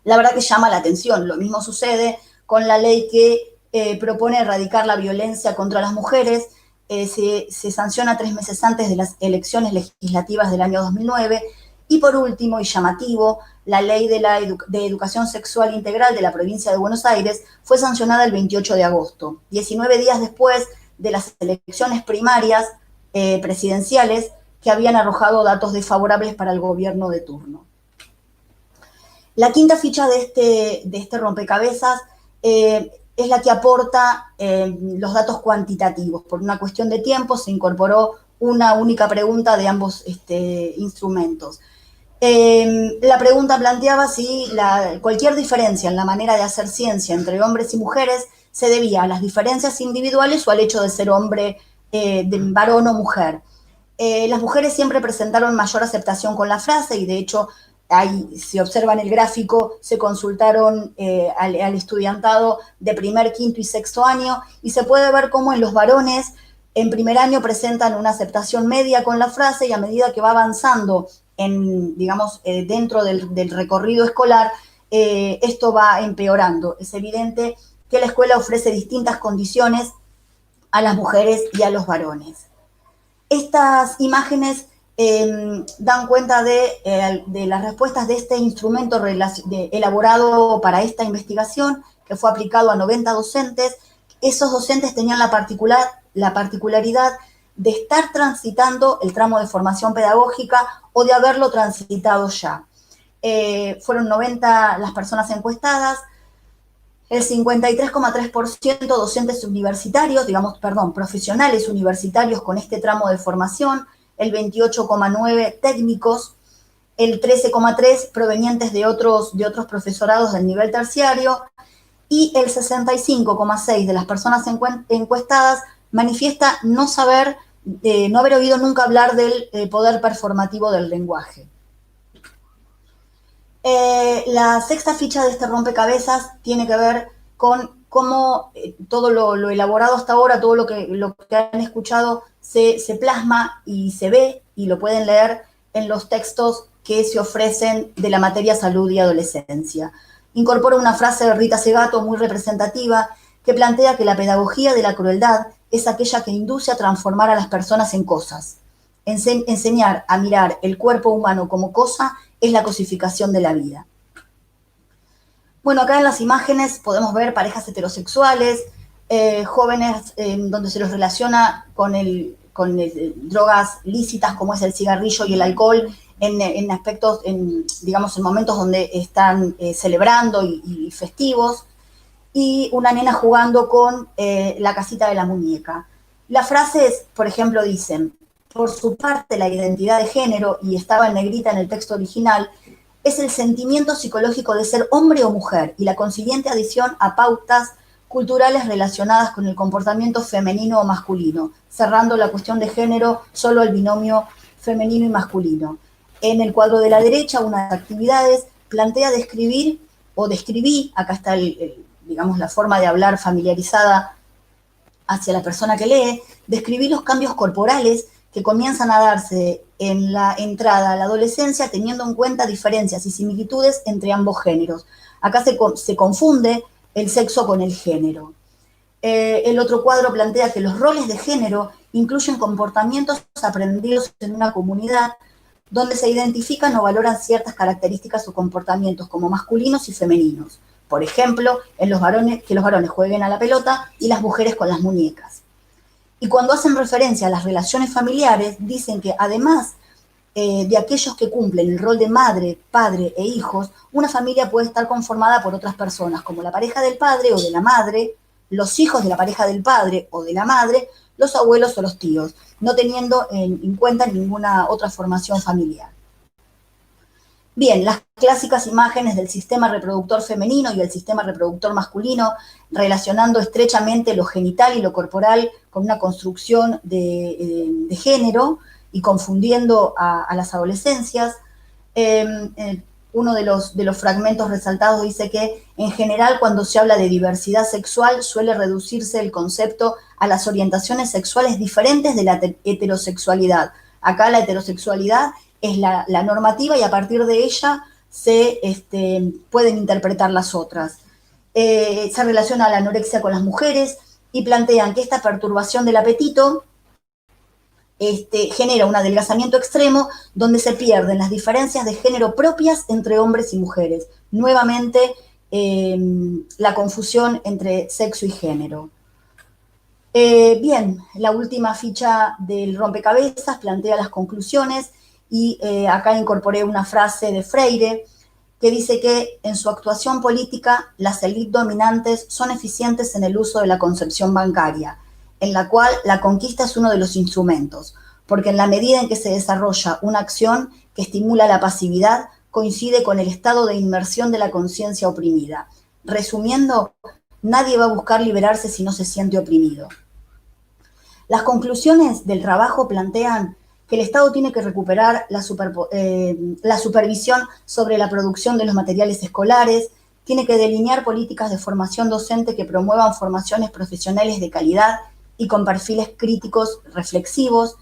la verdad que llama la atención. Lo mismo sucede con la ley que propone erradicar la violencia contra las mujeres. Se sanciona 3 meses antes de las elecciones legislativas del año 2009. Y por último, y llamativo, la ley de educación sexual integral de la provincia de Buenos Aires fue sancionada el 28 de agosto, 19 días después de las elecciones primarias presidenciales que habían arrojado datos desfavorables para el gobierno de turno. La quinta ficha de este rompecabezas es la que aporta los datos cuantitativos. Por una cuestión de tiempo se incorporó una única pregunta de ambos instrumentos. La pregunta planteaba si cualquier diferencia en la manera de hacer ciencia entre hombres y mujeres se debía a las diferencias individuales o al hecho de ser hombre, de varón o mujer. Las mujeres siempre presentaron mayor aceptación con la frase y de hecho, si observan el gráfico, se consultaron al estudiantado de primer, quinto y sexto año y se puede ver cómo en los varones en primer año presentan una aceptación media con la frase y a medida que va avanzando dentro del recorrido escolar, esto va empeorando. Es evidente que la escuela ofrece distintas condiciones a las mujeres y a los varones. Estas imágenes dan cuenta de las respuestas de este instrumento elaborado para esta investigación, que fue aplicado a 90 docentes. Esos docentes tenían la particularidad de estar transitando el tramo de formación pedagógica o de haberlo transitado ya. Fueron 90 las personas encuestadas, el 53,3% docentes universitarios, profesionales universitarios con este tramo de formación, el 28,9% técnicos, el 13,3% provenientes de otros profesorados del nivel terciario, y el 65,6% de las personas encuestadas manifiesta no haber oído nunca hablar del poder performativo del lenguaje. La sexta ficha de este rompecabezas tiene que ver con cómo todo lo elaborado hasta ahora, todo lo que han escuchado, se plasma y se ve, y lo pueden leer en los textos que se ofrecen de la materia salud y adolescencia. Incorpora una frase de Rita Segato muy representativa que plantea que la pedagogía de la crueldad es aquella que induce a transformar a las personas en cosas. Enseñar a mirar el cuerpo humano como cosa es la cosificación de la vida. Bueno, acá en las imágenes podemos ver parejas heterosexuales, jóvenes donde se los relaciona con drogas lícitas como es el cigarrillo y el alcohol, en aspectos, en momentos donde están celebrando y festivos, y una nena jugando con la casita de la muñeca. Las frases, por ejemplo, dicen: por su parte, la identidad de género, y estaba en negrita en el texto original, es el sentimiento psicológico de ser hombre o mujer y la consiguiente adición a pautas culturales relacionadas con el comportamiento femenino o masculino, cerrando la cuestión de género solo al binomio femenino y masculino. En el cuadro de la derecha, una de las actividades plantea describí, acá está la forma de hablar familiarizada hacia la persona que lee, describir los cambios corporales que comienzan a darse en la entrada a la adolescencia, teniendo en cuenta diferencias y similitudes entre ambos géneros. Acá se confunde el sexo con el género. El otro cuadro plantea que los roles de género incluyen comportamientos aprendidos en una comunidad donde se identifican o valoran ciertas características o comportamientos como masculinos y femeninos. Por ejemplo, que los varones jueguen a la pelota y las mujeres con las muñecas. Y cuando hacen referencia a las relaciones familiares, dicen que además de aquellos que cumplen el rol de madre, padre e hijos, una familia puede estar conformada por otras personas, como la pareja del padre o de la madre, los hijos de la pareja del padre o de la madre, los abuelos o los tíos, no teniendo en cuenta ninguna otra formación familiar. Bien, las clásicas imágenes del sistema reproductor femenino y el sistema reproductor masculino, relacionando estrechamente lo genital y lo corporal con una construcción de género y confundiendo a las adolescencias. Uno de los fragmentos resaltados dice que, en general, cuando se habla de diversidad sexual, suele reducirse el concepto a las orientaciones sexuales diferentes de la heterosexualidad. Acá la heterosexualidad es la normativa y a partir de ella se pueden interpretar las otras. Se relaciona a la anorexia con las mujeres y plantean que esta perturbación del apetito genera un adelgazamiento extremo donde se pierden las diferencias de género propias entre hombres y mujeres. Nuevamente, la confusión entre sexo y género. Bien, la última ficha del rompecabezas plantea las conclusiones y acá incorporé una frase de Freire que dice que en su actuación política las élites dominantes son eficientes en el uso de la concepción bancaria, en la cual la conquista es uno de los instrumentos, porque en la medida en que se desarrolla una acción que estimula la pasividad, coincide con el estado de inmersión de la conciencia oprimida. Resumiendo, nadie va a buscar liberarse si no se siente oprimido. Las conclusiones del trabajo plantean que el Estado tiene que recuperar la supervisión sobre la producción de los materiales escolares, tiene que delinear políticas de formación docente que promuevan formaciones profesionales de calidad y con perfiles críticos reflexivos,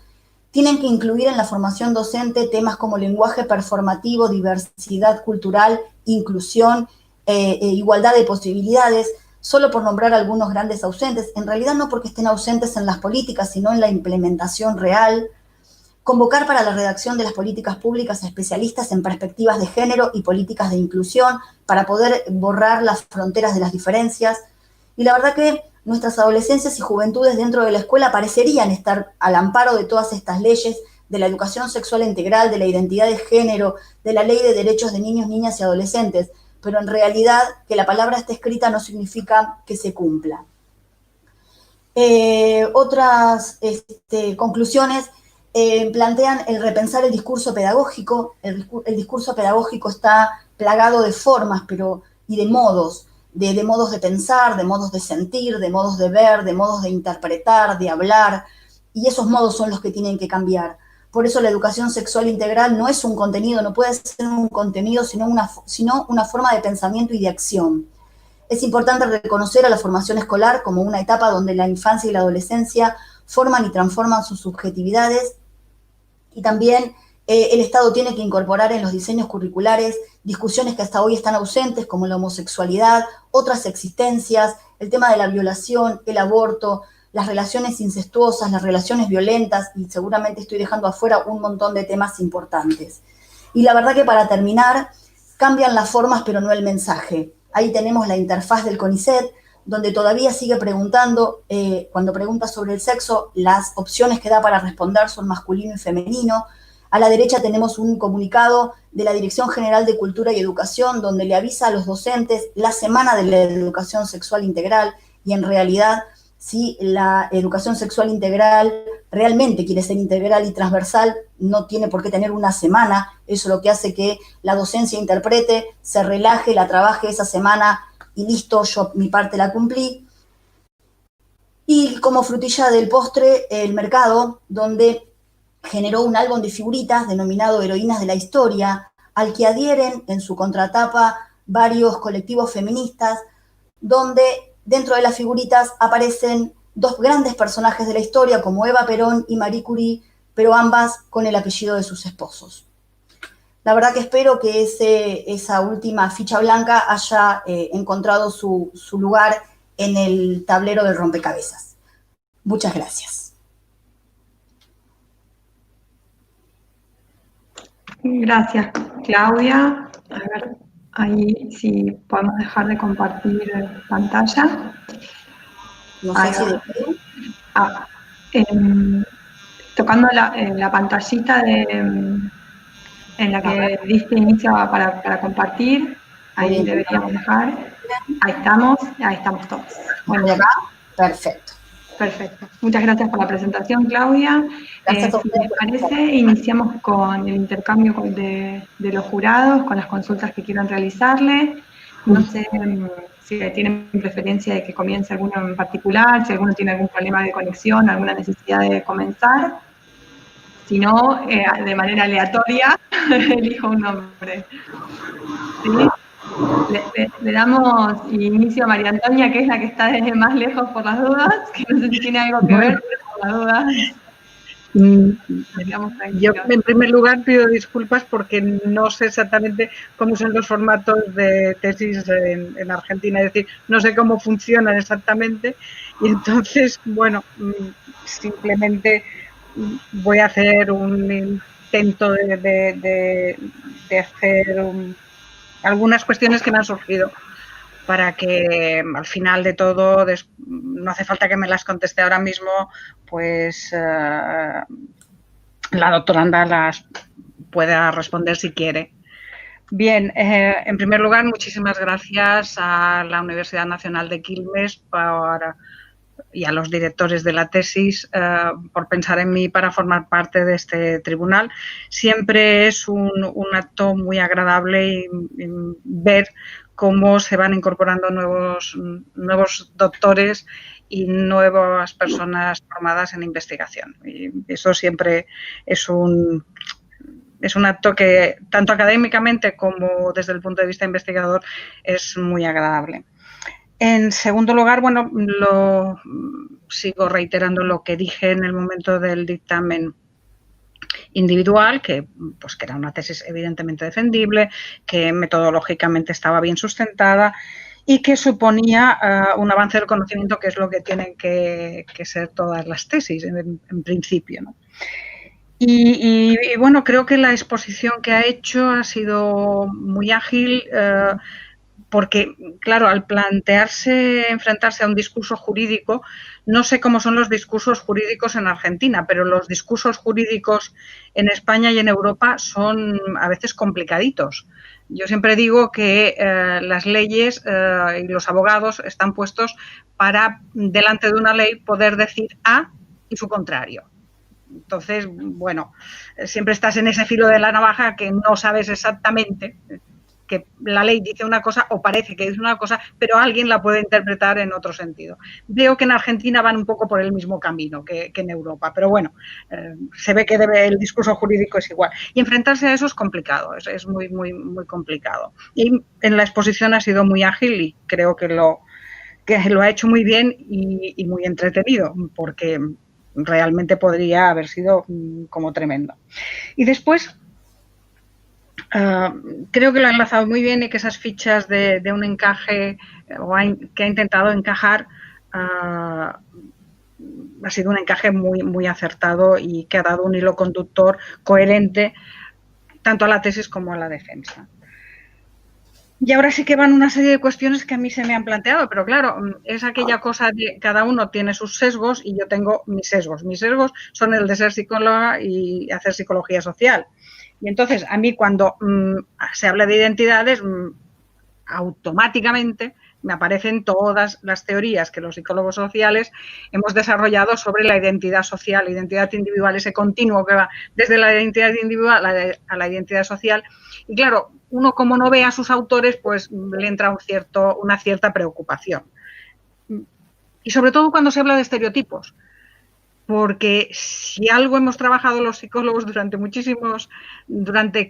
tienen que incluir en la formación docente temas como lenguaje performativo, diversidad cultural, inclusión, igualdad de posibilidades, solo por nombrar algunos grandes ausentes, en realidad no porque estén ausentes en las políticas, sino en la implementación real. Convocar para la redacción de las políticas públicas a especialistas en perspectivas de género y políticas de inclusión para poder borrar las fronteras de las diferencias. Y la verdad que nuestras adolescencias y juventudes dentro de la escuela parecerían estar al amparo de todas estas leyes, de la educación sexual integral, de la identidad de género, de la ley de derechos de niños, niñas y adolescentes, pero en realidad que la palabra esté escrita no significa que se cumpla. Otras conclusiones plantean el repensar el discurso pedagógico. El discurso pedagógico está plagado de formas y de modos, de modos de pensar, de modos de sentir, de modos de ver, de modos de interpretar, de hablar, y esos modos son los que tienen que cambiar. Por eso la educación sexual integral no es un contenido, no puede ser un contenido, sino una forma de pensamiento y de acción. Es importante reconocer a la formación escolar como una etapa donde la infancia y la adolescencia forman y transforman sus subjetividades, y también el Estado tiene que incorporar en los diseños curriculares discusiones que hasta hoy están ausentes, como la homosexualidad, otras existencias, el tema de la violación, el aborto, las relaciones incestuosas, las relaciones violentas, y seguramente estoy dejando afuera un montón de temas importantes. Y la verdad que para terminar, cambian las formas pero no el mensaje. Ahí tenemos la interfaz del CONICET, donde todavía sigue preguntando, cuando pregunta sobre el sexo, las opciones que da para responder son masculino y femenino. A la derecha tenemos un comunicado de la Dirección General de Cultura y Educación, donde le avisa a los docentes la semana de la educación sexual integral, y en realidad, si la educación sexual integral realmente quiere ser integral y transversal, no tiene por qué tener una semana. Eso es lo que hace que la docencia interprete, se relaje, la trabaje esa semana, y listo, yo mi parte la cumplí. Y como frutilla del postre, el mercado, donde generó un álbum de figuritas denominado Heroínas de la Historia, al que adhieren en su contratapa varios colectivos feministas, donde dentro de las figuritas aparecen dos grandes personajes de la historia, como Eva Perón y Marie Curie, pero ambas con el apellido de sus esposos. La verdad que espero que esa última ficha blanca haya encontrado su lugar en el tablero del rompecabezas. Muchas gracias. Gracias, Claudia. A ver, ahí si podemos dejar de compartir pantalla. No sé si tocando la pantallita en la que diste inicio para compartir, ahí deberíamos dejar. Ahí estamos todos. Bueno, acá, perfecto. Perfecto. Muchas gracias por la presentación, Claudia. Si les parece, iniciamos con el intercambio de los jurados, con las consultas que quieran realizarle. No sé si tienen preferencia de que comience alguno en particular, si alguno tiene algún problema de conexión, alguna necesidad de comenzar. Si no, de manera aleatoria, elijo un nombre. ¿Sí? Le damos inicio a María Antonia, que es la que está desde más lejos por las dudas, que no sé si tiene algo que ver, pero por las dudas. Yo, en primer lugar, pido disculpas porque no sé exactamente cómo son los formatos de tesis en Argentina, es decir, no sé cómo funcionan exactamente y entonces, bueno, simplemente voy a hacer un intento de hacer algunas cuestiones que me han surgido para que al final de todo, no hace falta que me las conteste ahora mismo, pues la doctoranda las pueda responder si quiere. Bien, en primer lugar, muchísimas gracias a la Universidad Nacional de Quilmes y a los directores de la tesis por pensar en mí para formar parte de este tribunal. Siempre es un acto muy agradable ver cómo se van incorporando nuevos doctores y nuevas personas formadas en investigación. Y eso siempre es un acto que, tanto académicamente como desde el punto de vista investigador, es muy agradable. En segundo lugar, bueno, sigo reiterando lo que dije en el momento del dictamen individual, que era una tesis evidentemente defendible, que metodológicamente estaba bien sustentada y que suponía un avance del conocimiento, que es lo que tienen que ser todas las tesis, en principio, ¿no? Y bueno, creo que la exposición que ha hecho ha sido muy ágil, porque, claro, al enfrentarse a un discurso jurídico, no sé cómo son los discursos jurídicos en Argentina, pero los discursos jurídicos en España y en Europa son a veces complicaditos. Yo siempre digo que las leyes y los abogados están puestos para, delante de una ley, poder decir A y su contrario. Entonces, bueno, siempre estás en ese filo de la navaja que no sabes exactamente que la ley dice una cosa o parece que dice una cosa, pero alguien la puede interpretar en otro sentido. Veo que en Argentina van un poco por el mismo camino que en Europa, pero bueno, se ve que el discurso jurídico es igual. Y enfrentarse a eso es complicado, es muy, muy, muy complicado. Y en la exposición ha sido muy ágil y creo que lo ha hecho muy bien y muy entretenido, porque realmente podría haber sido como tremendo. Y después, creo que lo ha enlazado muy bien y que esas fichas de un encaje que ha intentado encajar ha sido un encaje muy, muy acertado y que ha dado un hilo conductor coherente tanto a la tesis como a la defensa. Y ahora sí que van una serie de cuestiones que a mí se me han planteado, pero claro, es aquella cosa de cada uno tiene sus sesgos y yo tengo mis sesgos. Mis sesgos son el de ser psicóloga y hacer psicología social. Y entonces, a mí cuando se habla de identidades, automáticamente me aparecen todas las teorías que los psicólogos sociales hemos desarrollado sobre la identidad social, la identidad individual, ese continuo que va desde la identidad individual a la identidad social. Y claro, uno como no ve a sus autores, pues le entra una cierta preocupación. Y sobre todo cuando se habla de estereotipos. Porque si algo hemos trabajado los psicólogos durante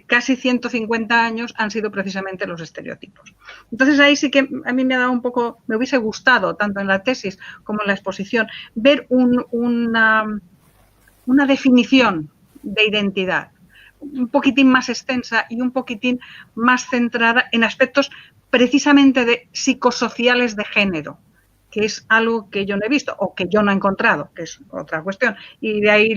casi 150 años, han sido precisamente los estereotipos. Entonces ahí sí que a mí me hubiese gustado, tanto en la tesis como en la exposición, ver una definición de identidad un poquitín más extensa y un poquitín más centrada en aspectos precisamente de psicosociales de género, que es algo que yo no he visto o que yo no he encontrado, que es otra cuestión. Y de ahí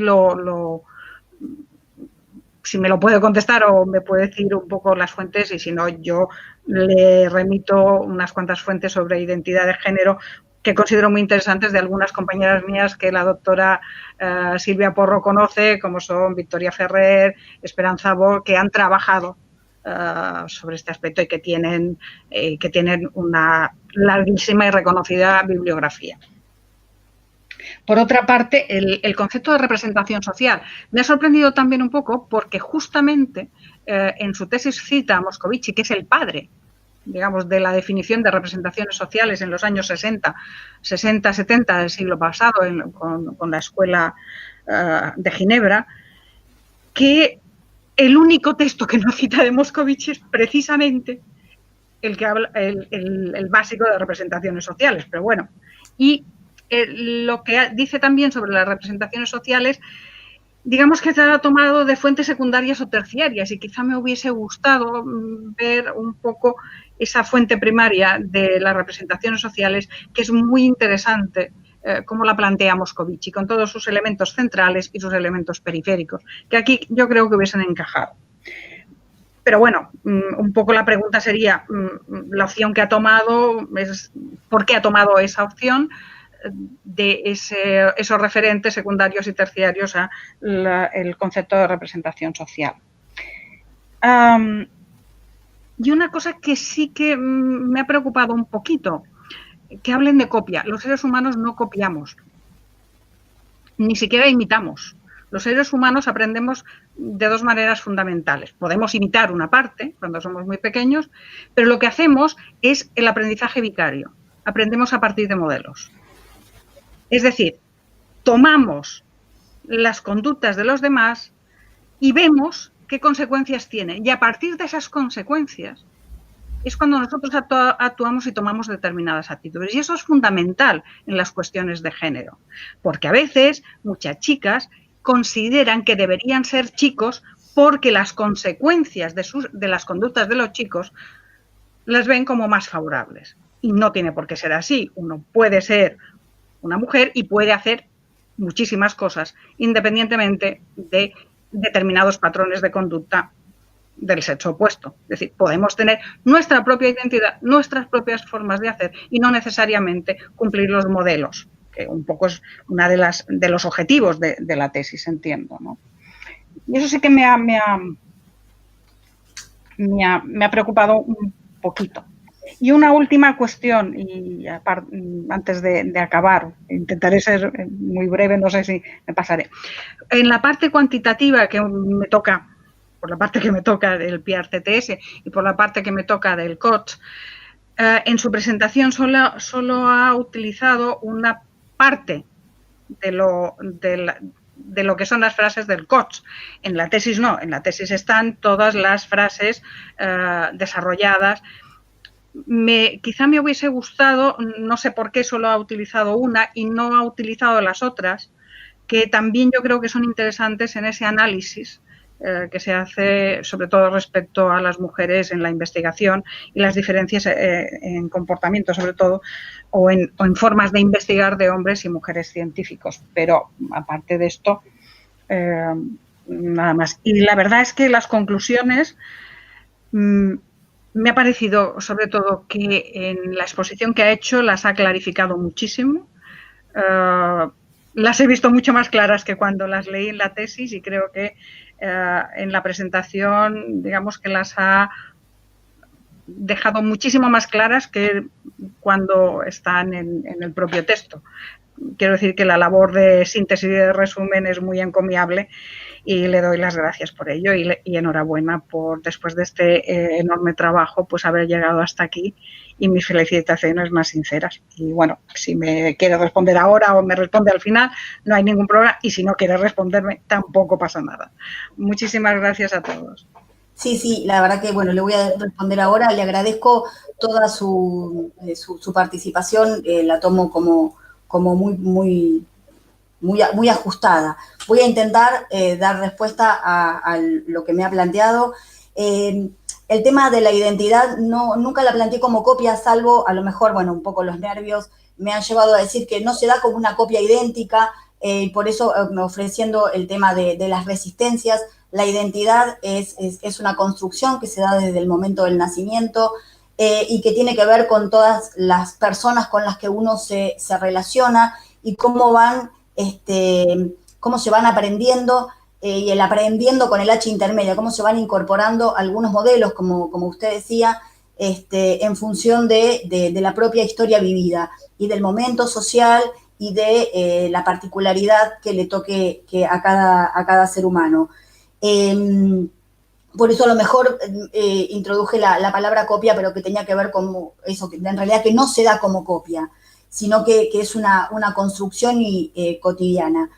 si me lo puede contestar o me puede decir un poco las fuentes, y si no, yo le remito unas cuantas fuentes sobre identidad de género que considero muy interesantes, de algunas compañeras mías que la doctora Silvia Porro conoce, como son Victoria Ferrer, Esperanza Bo, que han trabajado sobre este aspecto y que tienen una larguísima y reconocida bibliografía. Por otra parte, el concepto de representación social me ha sorprendido también un poco porque justamente en su tesis cita a Moscovici, que es el padre, digamos, de la definición de representaciones sociales en los años 60-70 del siglo pasado con la Escuela de Ginebra. que el único texto que no cita de Moscovici es precisamente el que habla, el básico de representaciones sociales, pero bueno. Y lo que dice también sobre las representaciones sociales, digamos que se ha tomado de fuentes secundarias o terciarias, y quizá me hubiese gustado ver un poco esa fuente primaria de las representaciones sociales, que es muy interesante, como la plantea Moscovici, con todos sus elementos centrales y sus elementos periféricos, que aquí yo creo que hubiesen encajado. Pero bueno, un poco la pregunta sería, la opción que ha tomado es ¿por qué ha tomado esa opción de esos referentes secundarios y terciarios al concepto de representación social? Y una cosa que sí que me ha preocupado un poquito, que hablen de copia. Los seres humanos no copiamos, ni siquiera imitamos. Los seres humanos aprendemos de dos maneras fundamentales. Podemos imitar una parte cuando somos muy pequeños, pero lo que hacemos es el aprendizaje vicario. Aprendemos a partir de modelos. Es decir, tomamos las conductas de los demás y vemos qué consecuencias tienen. Y a partir de esas consecuencias es cuando nosotros actuamos y tomamos determinadas actitudes. Y eso es fundamental en las cuestiones de género, porque a veces muchas chicas consideran que deberían ser chicos porque las consecuencias de las conductas de los chicos las ven como más favorables. Y no tiene por qué ser así. Uno puede ser una mujer y puede hacer muchísimas cosas, independientemente de determinados patrones de conducta del sexo opuesto. Es decir, podemos tener nuestra propia identidad, nuestras propias formas de hacer y no necesariamente cumplir los modelos, que un poco es una de los objetivos de la tesis, entiendo, ¿no? Y eso sí que me ha preocupado un poquito. Y una última cuestión, y antes de acabar, intentaré ser muy breve, no sé si me pasaré. En la parte cuantitativa que me toca, por la parte que me toca del PIAR-CTS y por la parte que me toca del COTS, en su presentación solo ha utilizado una parte de lo que son las frases del COTS. En la tesis no, en la tesis están todas las frases desarrolladas. Quizá me hubiese gustado, no sé por qué solo ha utilizado una y no ha utilizado las otras, que también yo creo que son interesantes en ese análisis que se hace sobre todo respecto a las mujeres en la investigación y las diferencias en comportamiento sobre todo o en formas de investigar de hombres y mujeres científicos. Pero aparte de esto, nada más. Y la verdad es que las conclusiones me ha parecido sobre todo que en la exposición que ha hecho las ha clarificado muchísimo. Las he visto mucho más claras que cuando las leí en la tesis y creo que en la presentación, digamos que las ha dejado muchísimo más claras que cuando están en el propio texto. Quiero decir que la labor de síntesis y de resumen es muy encomiable y le doy las gracias por ello y enhorabuena por, después de este enorme trabajo, pues haber llegado hasta aquí y mis felicitaciones más sinceras. Y bueno, si me quiere responder ahora o me responde al final, no hay ningún problema y si no quiere responderme, tampoco pasa nada. Muchísimas gracias a todos. Sí, la verdad que, bueno, le voy a responder ahora. Le agradezco toda su participación, la tomo como muy ajustada. Voy a intentar dar respuesta a lo que me ha planteado. El tema de la identidad nunca la planteé como copia, salvo a lo mejor, bueno, un poco los nervios me han llevado a decir que no se da como una copia idéntica, por eso ofreciendo el tema de las resistencias. La identidad es una construcción que se da desde el momento del nacimiento y que tiene que ver con todas las personas con las que uno se relaciona y cómo se van aprendiendo y el aprendiendo con el H intermedia, cómo se van incorporando algunos modelos, como usted decía, en función de la propia historia vivida y del momento social y de la particularidad que le toque a cada ser humano. Por eso a lo mejor introduje la palabra copia, pero que tenía que ver con eso, que en realidad que no se da como copia, sino que es una construcción cotidiana.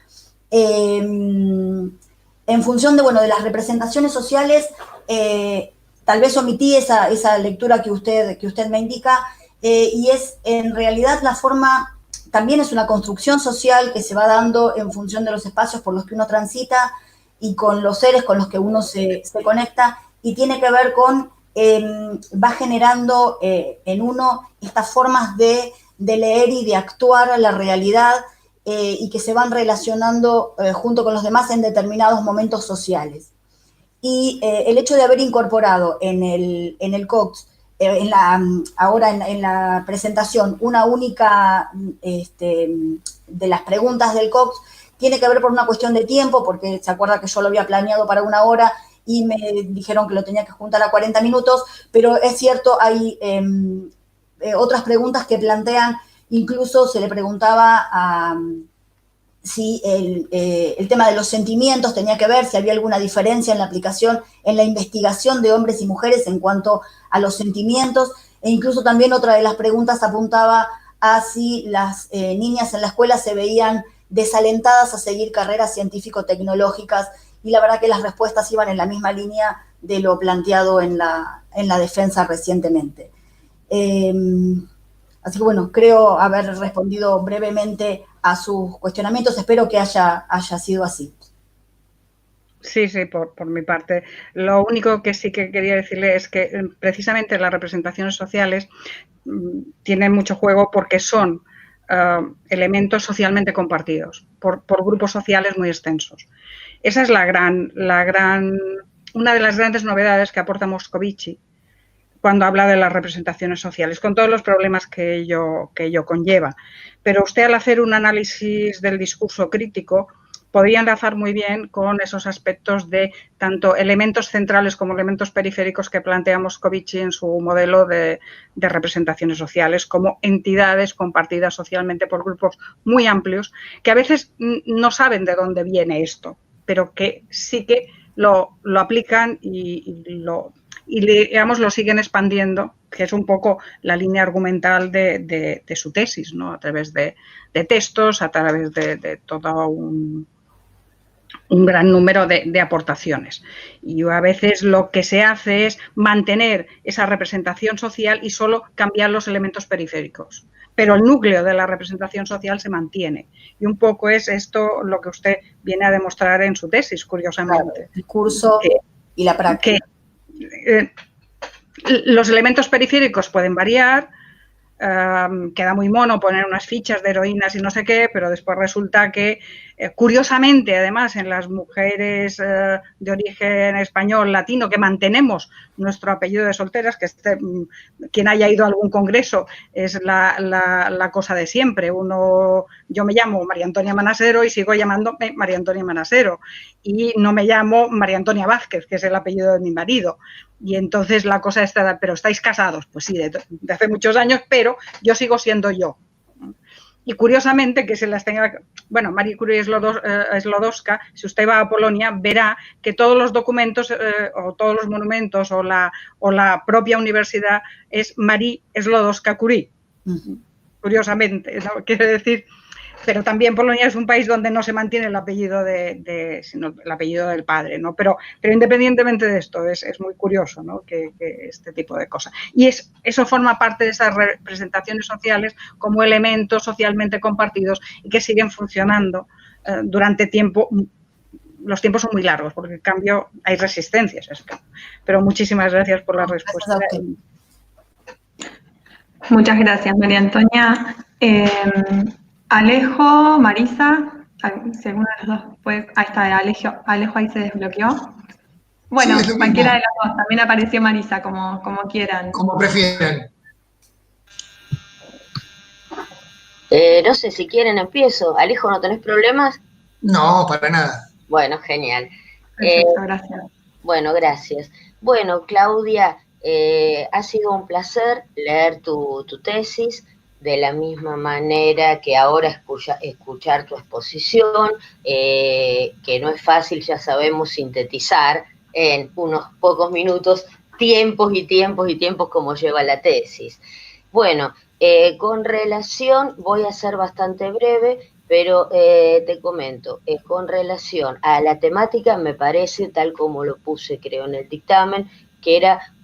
En en función de, bueno, de las representaciones sociales, tal vez omití esa lectura que usted me indica, y es en realidad la forma, también es una construcción social que se va dando en función de los espacios por los que uno transita y con los seres con los que uno se conecta, y tiene que ver con, va generando en uno estas formas de leer y de actuar la realidad, y que se van relacionando junto con los demás en determinados momentos sociales. Y el hecho de haber incorporado en el COCS, ahora en la presentación, una única de las preguntas del COCS, tiene que ver por una cuestión de tiempo, porque se acuerda que yo lo había planeado para 1 hora y me dijeron que lo tenía que juntar a 40 minutos, pero es cierto, hay otras preguntas que plantean, incluso se le preguntaba si el tema de los sentimientos tenía que ver, si había alguna diferencia en la aplicación, en la investigación de hombres y mujeres en cuanto a los sentimientos, e incluso también otra de las preguntas apuntaba a si las niñas en la escuela se veían desalentadas a seguir carreras científico-tecnológicas, y la verdad que las respuestas iban en la misma línea de lo planteado en la defensa recientemente. Así que bueno, creo haber respondido brevemente a sus cuestionamientos. Espero que haya sido así. Sí, por mi parte. Lo único que sí que quería decirle es que precisamente las representaciones sociales tienen mucho juego porque son elementos socialmente compartidos por grupos sociales muy extensos. Esa es una de las grandes novedades que aporta Moscovici cuando habla de las representaciones sociales, con todos los problemas que ello conlleva. Pero usted, al hacer un análisis del discurso crítico, podría enlazar muy bien con esos aspectos de tanto elementos centrales como elementos periféricos que plantea Moscovici en su modelo de representaciones sociales, como entidades compartidas socialmente por grupos muy amplios, que a veces no saben de dónde viene esto, pero que sí que lo aplican y digamos, lo siguen expandiendo, que es un poco la línea argumental de su tesis, ¿no? A través de textos, a través de todo un gran número de aportaciones. Y a veces lo que se hace es mantener esa representación social y solo cambiar los elementos periféricos. Pero el núcleo de la representación social se mantiene. Y un poco es esto lo que usted viene a demostrar en su tesis, curiosamente. Claro, el curso y la práctica. Los elementos periféricos pueden variar, queda muy mono poner unas fichas de heroínas y no sé qué, pero después resulta que, curiosamente, además, en las mujeres de origen español, latino, que mantenemos nuestro apellido de solteras, que quien haya ido a algún congreso es la cosa de siempre. Yo me llamo María Antonia Manasero y sigo llamándome María Antonia Manasero, y no me llamo María Antonia Vázquez, que es el apellido de mi marido. Y entonces la cosa está, ¿pero estáis casados? Pues sí, de hace muchos años, pero yo sigo siendo yo. Y curiosamente que se las tenga... Bueno, Marie Curie Sklodowska, si usted va a Polonia, verá que todos los documentos o todos los monumentos o la propia universidad es Marie Sklodowska Curie. Curiosamente, ¿no? Quiere decir... Pero también Polonia es un país donde no se mantiene el apellido sino el apellido del padre, ¿no? Pero independientemente de esto, es muy curioso, ¿no? que este tipo de cosas. Y eso forma parte de esas representaciones sociales como elementos socialmente compartidos y que siguen funcionando durante tiempo. Los tiempos son muy largos, porque en cambio hay resistencias. Pero muchísimas gracias por la respuesta. Muchas gracias, María Antonia. Alejo, Marisa, si alguno de los dos puede... Ahí está, Alejo ahí se desbloqueó. Bueno, sí, cualquiera de los dos, también apareció Marisa, como quieran. Como prefieran. No sé, si quieren empiezo. Alejo, ¿no tenés problemas? No, para nada. Bueno, genial. Perfecto, gracias. Bueno, gracias. Bueno, Claudia, ha sido un placer leer tu tesis, de la misma manera que ahora escuchar tu exposición, que no es fácil, ya sabemos, sintetizar en unos pocos minutos tiempos y tiempos y tiempos como lleva la tesis. Bueno, con relación, voy a ser bastante breve, pero te comento, con relación a la temática, me parece, tal como lo puse creo en el dictamen, que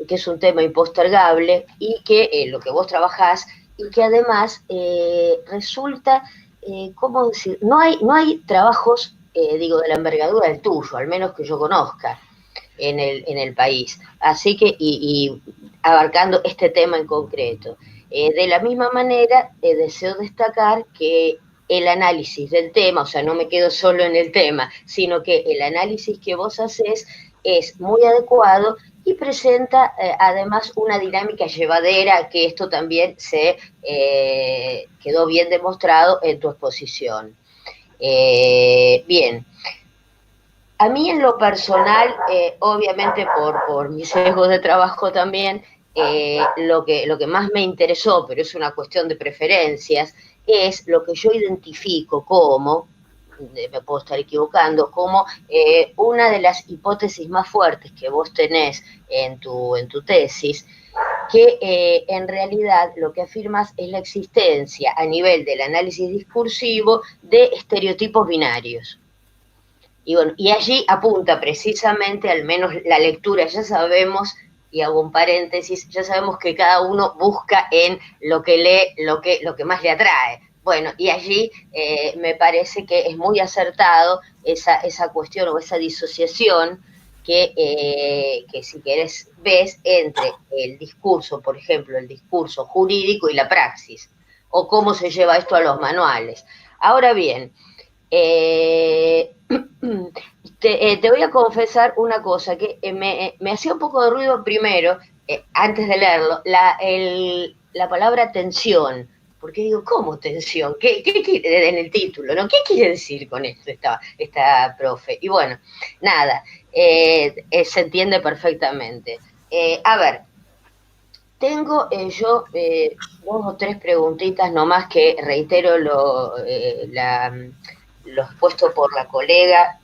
es un tema impostergable y que lo que vos trabajás, y que además resulta, ¿cómo decir? No hay trabajos, digo, de la envergadura del tuyo, al menos que yo conozca, en el país. Así que, y abarcando este tema en concreto. De la misma manera, deseo destacar que el análisis del tema, o sea, no me quedo solo en el tema, sino que el análisis que vos haces es muy adecuado y presenta además una dinámica llevadera, que esto también se quedó bien demostrado en tu exposición. Bien. A mí en lo personal, obviamente por mis sesgos de trabajo también, lo que más me interesó, pero es una cuestión de preferencias, es lo que yo identifico como, me puedo estar equivocando, como una de las hipótesis más fuertes que vos tenés en tu tesis, que en realidad lo que afirmas es la existencia a nivel del análisis discursivo de estereotipos binarios. Y bueno, y allí apunta precisamente, al menos la lectura, ya sabemos, y hago un paréntesis, ya sabemos que cada uno busca en lo que lee lo que más le atrae. Bueno, y allí me parece que es muy acertado esa cuestión o esa disociación que si querés ves entre el discurso, por ejemplo, el discurso jurídico y la praxis, o cómo se lleva esto a los manuales. Ahora bien, te voy a confesar una cosa que me hacía un poco de ruido primero, antes de leerlo, la palabra tensión, porque digo, ¿cómo tensión? ¿Qué quiere en el título? ¿No? ¿Qué quiere decir con esto esta profe? Y bueno, nada, se entiende perfectamente. A ver, tengo yo 2 o 3 preguntitas nomás que reitero lo expuesto por la colega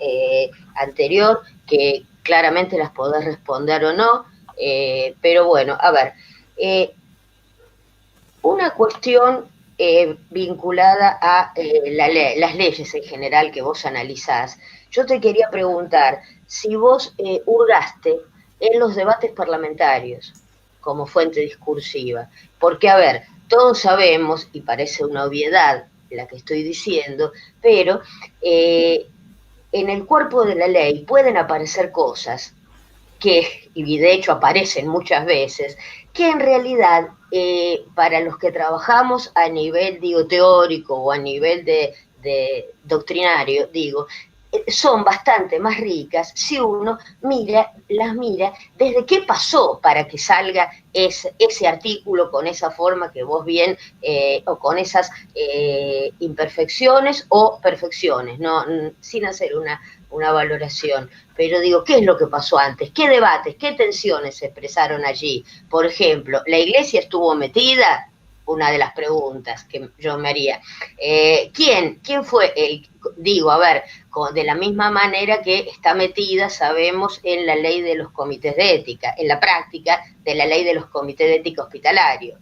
anterior, que claramente las podés responder o no, pero bueno, a ver, una cuestión vinculada a las leyes en general que vos analizás. Yo te quería preguntar si vos hurgaste en los debates parlamentarios como fuente discursiva, porque, a ver, todos sabemos, y parece una obviedad la que estoy diciendo, pero en el cuerpo de la ley pueden aparecer cosas que, y de hecho aparecen muchas veces, que en realidad para los que trabajamos a nivel, digo, teórico o a nivel de doctrinario, digo, son bastante más ricas si uno las mira desde qué pasó para que salga ese artículo con esa forma que vos bien, o con esas imperfecciones o perfecciones, ¿no? Sin hacer una valoración. Pero digo, ¿qué es lo que pasó antes? ¿Qué debates, qué tensiones se expresaron allí? Por ejemplo, ¿la iglesia estuvo metida? Una de las preguntas que yo me haría. ¿Quién fue digo, a ver, de la misma manera que está metida, sabemos, en la ley de los comités de ética, en la práctica de la ley de los comités de ética hospitalario?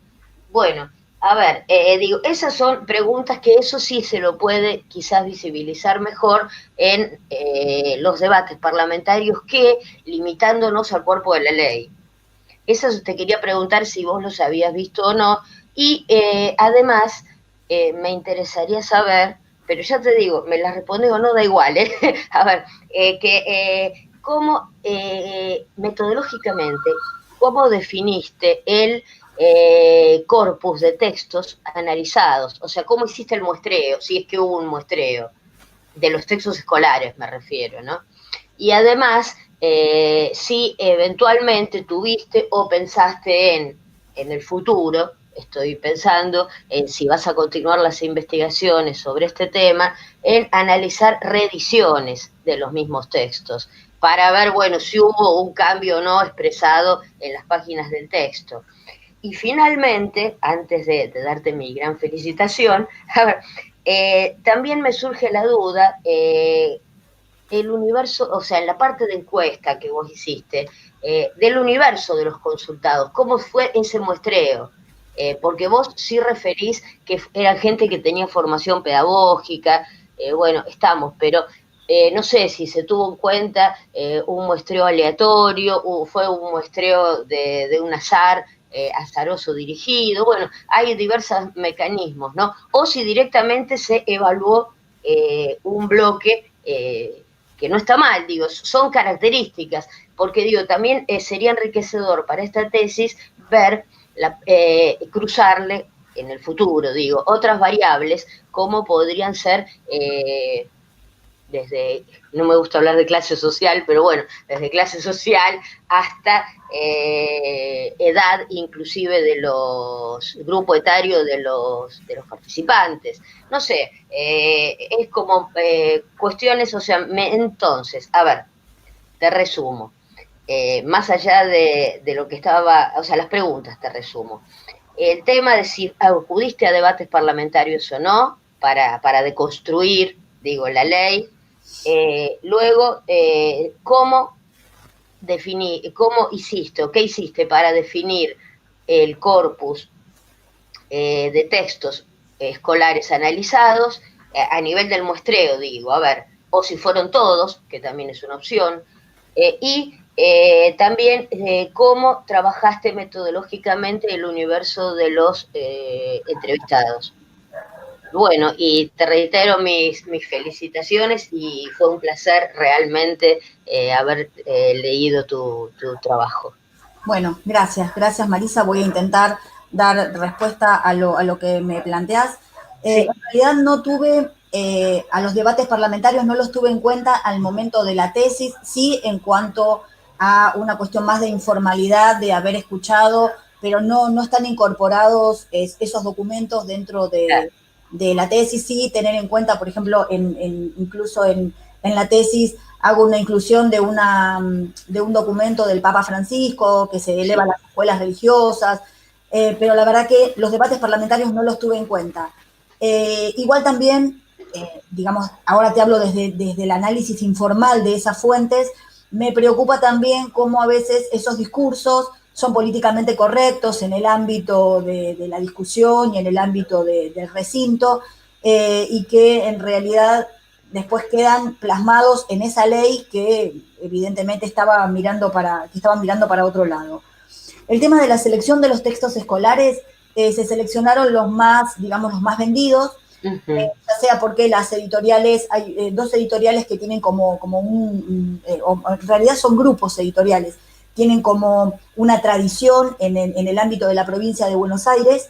Bueno, a ver, digo, esas son preguntas que eso sí se lo puede quizás visibilizar mejor en los debates parlamentarios que limitándonos al cuerpo de la ley. Eso te quería preguntar si vos los habías visto o no, y además me interesaría saber, pero ya te digo, me la responde o no, da igual, a ver, cómo metodológicamente, cómo definiste el corpus de textos analizados, o sea, cómo hiciste el muestreo, si es que hubo un muestreo, de los textos escolares me refiero, ¿no? Y además, si eventualmente tuviste o pensaste en el futuro, estoy pensando en si vas a continuar las investigaciones sobre este tema, en analizar reediciones de los mismos textos, para ver, bueno, si hubo un cambio o no expresado en las páginas del texto. Y finalmente, antes de darte mi gran felicitación, a ver, también me surge la duda, el universo, o sea, en la parte de encuesta que vos hiciste, del universo de los consultados, ¿cómo fue ese muestreo? porque vos sí referís que eran gente que tenía formación pedagógica, bueno, estamos, pero no sé si se tuvo en cuenta un muestreo aleatorio, o fue un muestreo de un azar, azaroso dirigido, bueno, hay diversos mecanismos, ¿no? O si directamente se evaluó un bloque que no está mal, digo, son características, porque digo, también sería enriquecedor para esta tesis ver, cruzarle en el futuro, digo, otras variables como podrían ser desde, no me gusta hablar de clase social, pero bueno, desde clase social hasta edad inclusive de los, grupo etario de los participantes. No sé, es como cuestiones, o sea, entonces, a ver, te resumo. Más allá de lo que estaba, o sea, las preguntas te resumo. El tema de si acudiste a debates parlamentarios o no, para deconstruir, digo, la ley. Luego, ¿cómo hiciste o qué hiciste para definir el corpus de textos escolares analizados a nivel del muestreo, digo, a ver, o si fueron todos, que también es una opción, y también cómo trabajaste metodológicamente el universo de los entrevistados. Bueno, y te reitero mis felicitaciones y fue un placer realmente haber leído tu trabajo. Bueno, gracias Marisa, voy a intentar dar respuesta a lo que me planteás. Sí. En realidad no tuve, a los debates parlamentarios no los tuve en cuenta al momento de la tesis, sí en cuanto a una cuestión más de informalidad, de haber escuchado, pero no están incorporados esos documentos dentro de la tesis, sí tener en cuenta, por ejemplo, incluso en la tesis hago una inclusión de un documento del Papa Francisco que se eleva a las escuelas religiosas, pero la verdad que los debates parlamentarios no los tuve en cuenta. Igual también, digamos, ahora te hablo desde el análisis informal de esas fuentes, me preocupa también cómo a veces esos discursos son políticamente correctos en el ámbito de la discusión y en el ámbito del recinto, y que en realidad después quedan plasmados en esa ley que evidentemente estaban mirando para otro lado. El tema de la selección de los textos escolares, se seleccionaron los más, digamos, los más vendidos, ya sea porque las editoriales, hay dos editoriales que tienen como en realidad son grupos editoriales, tienen como una tradición en el ámbito de la provincia de Buenos Aires,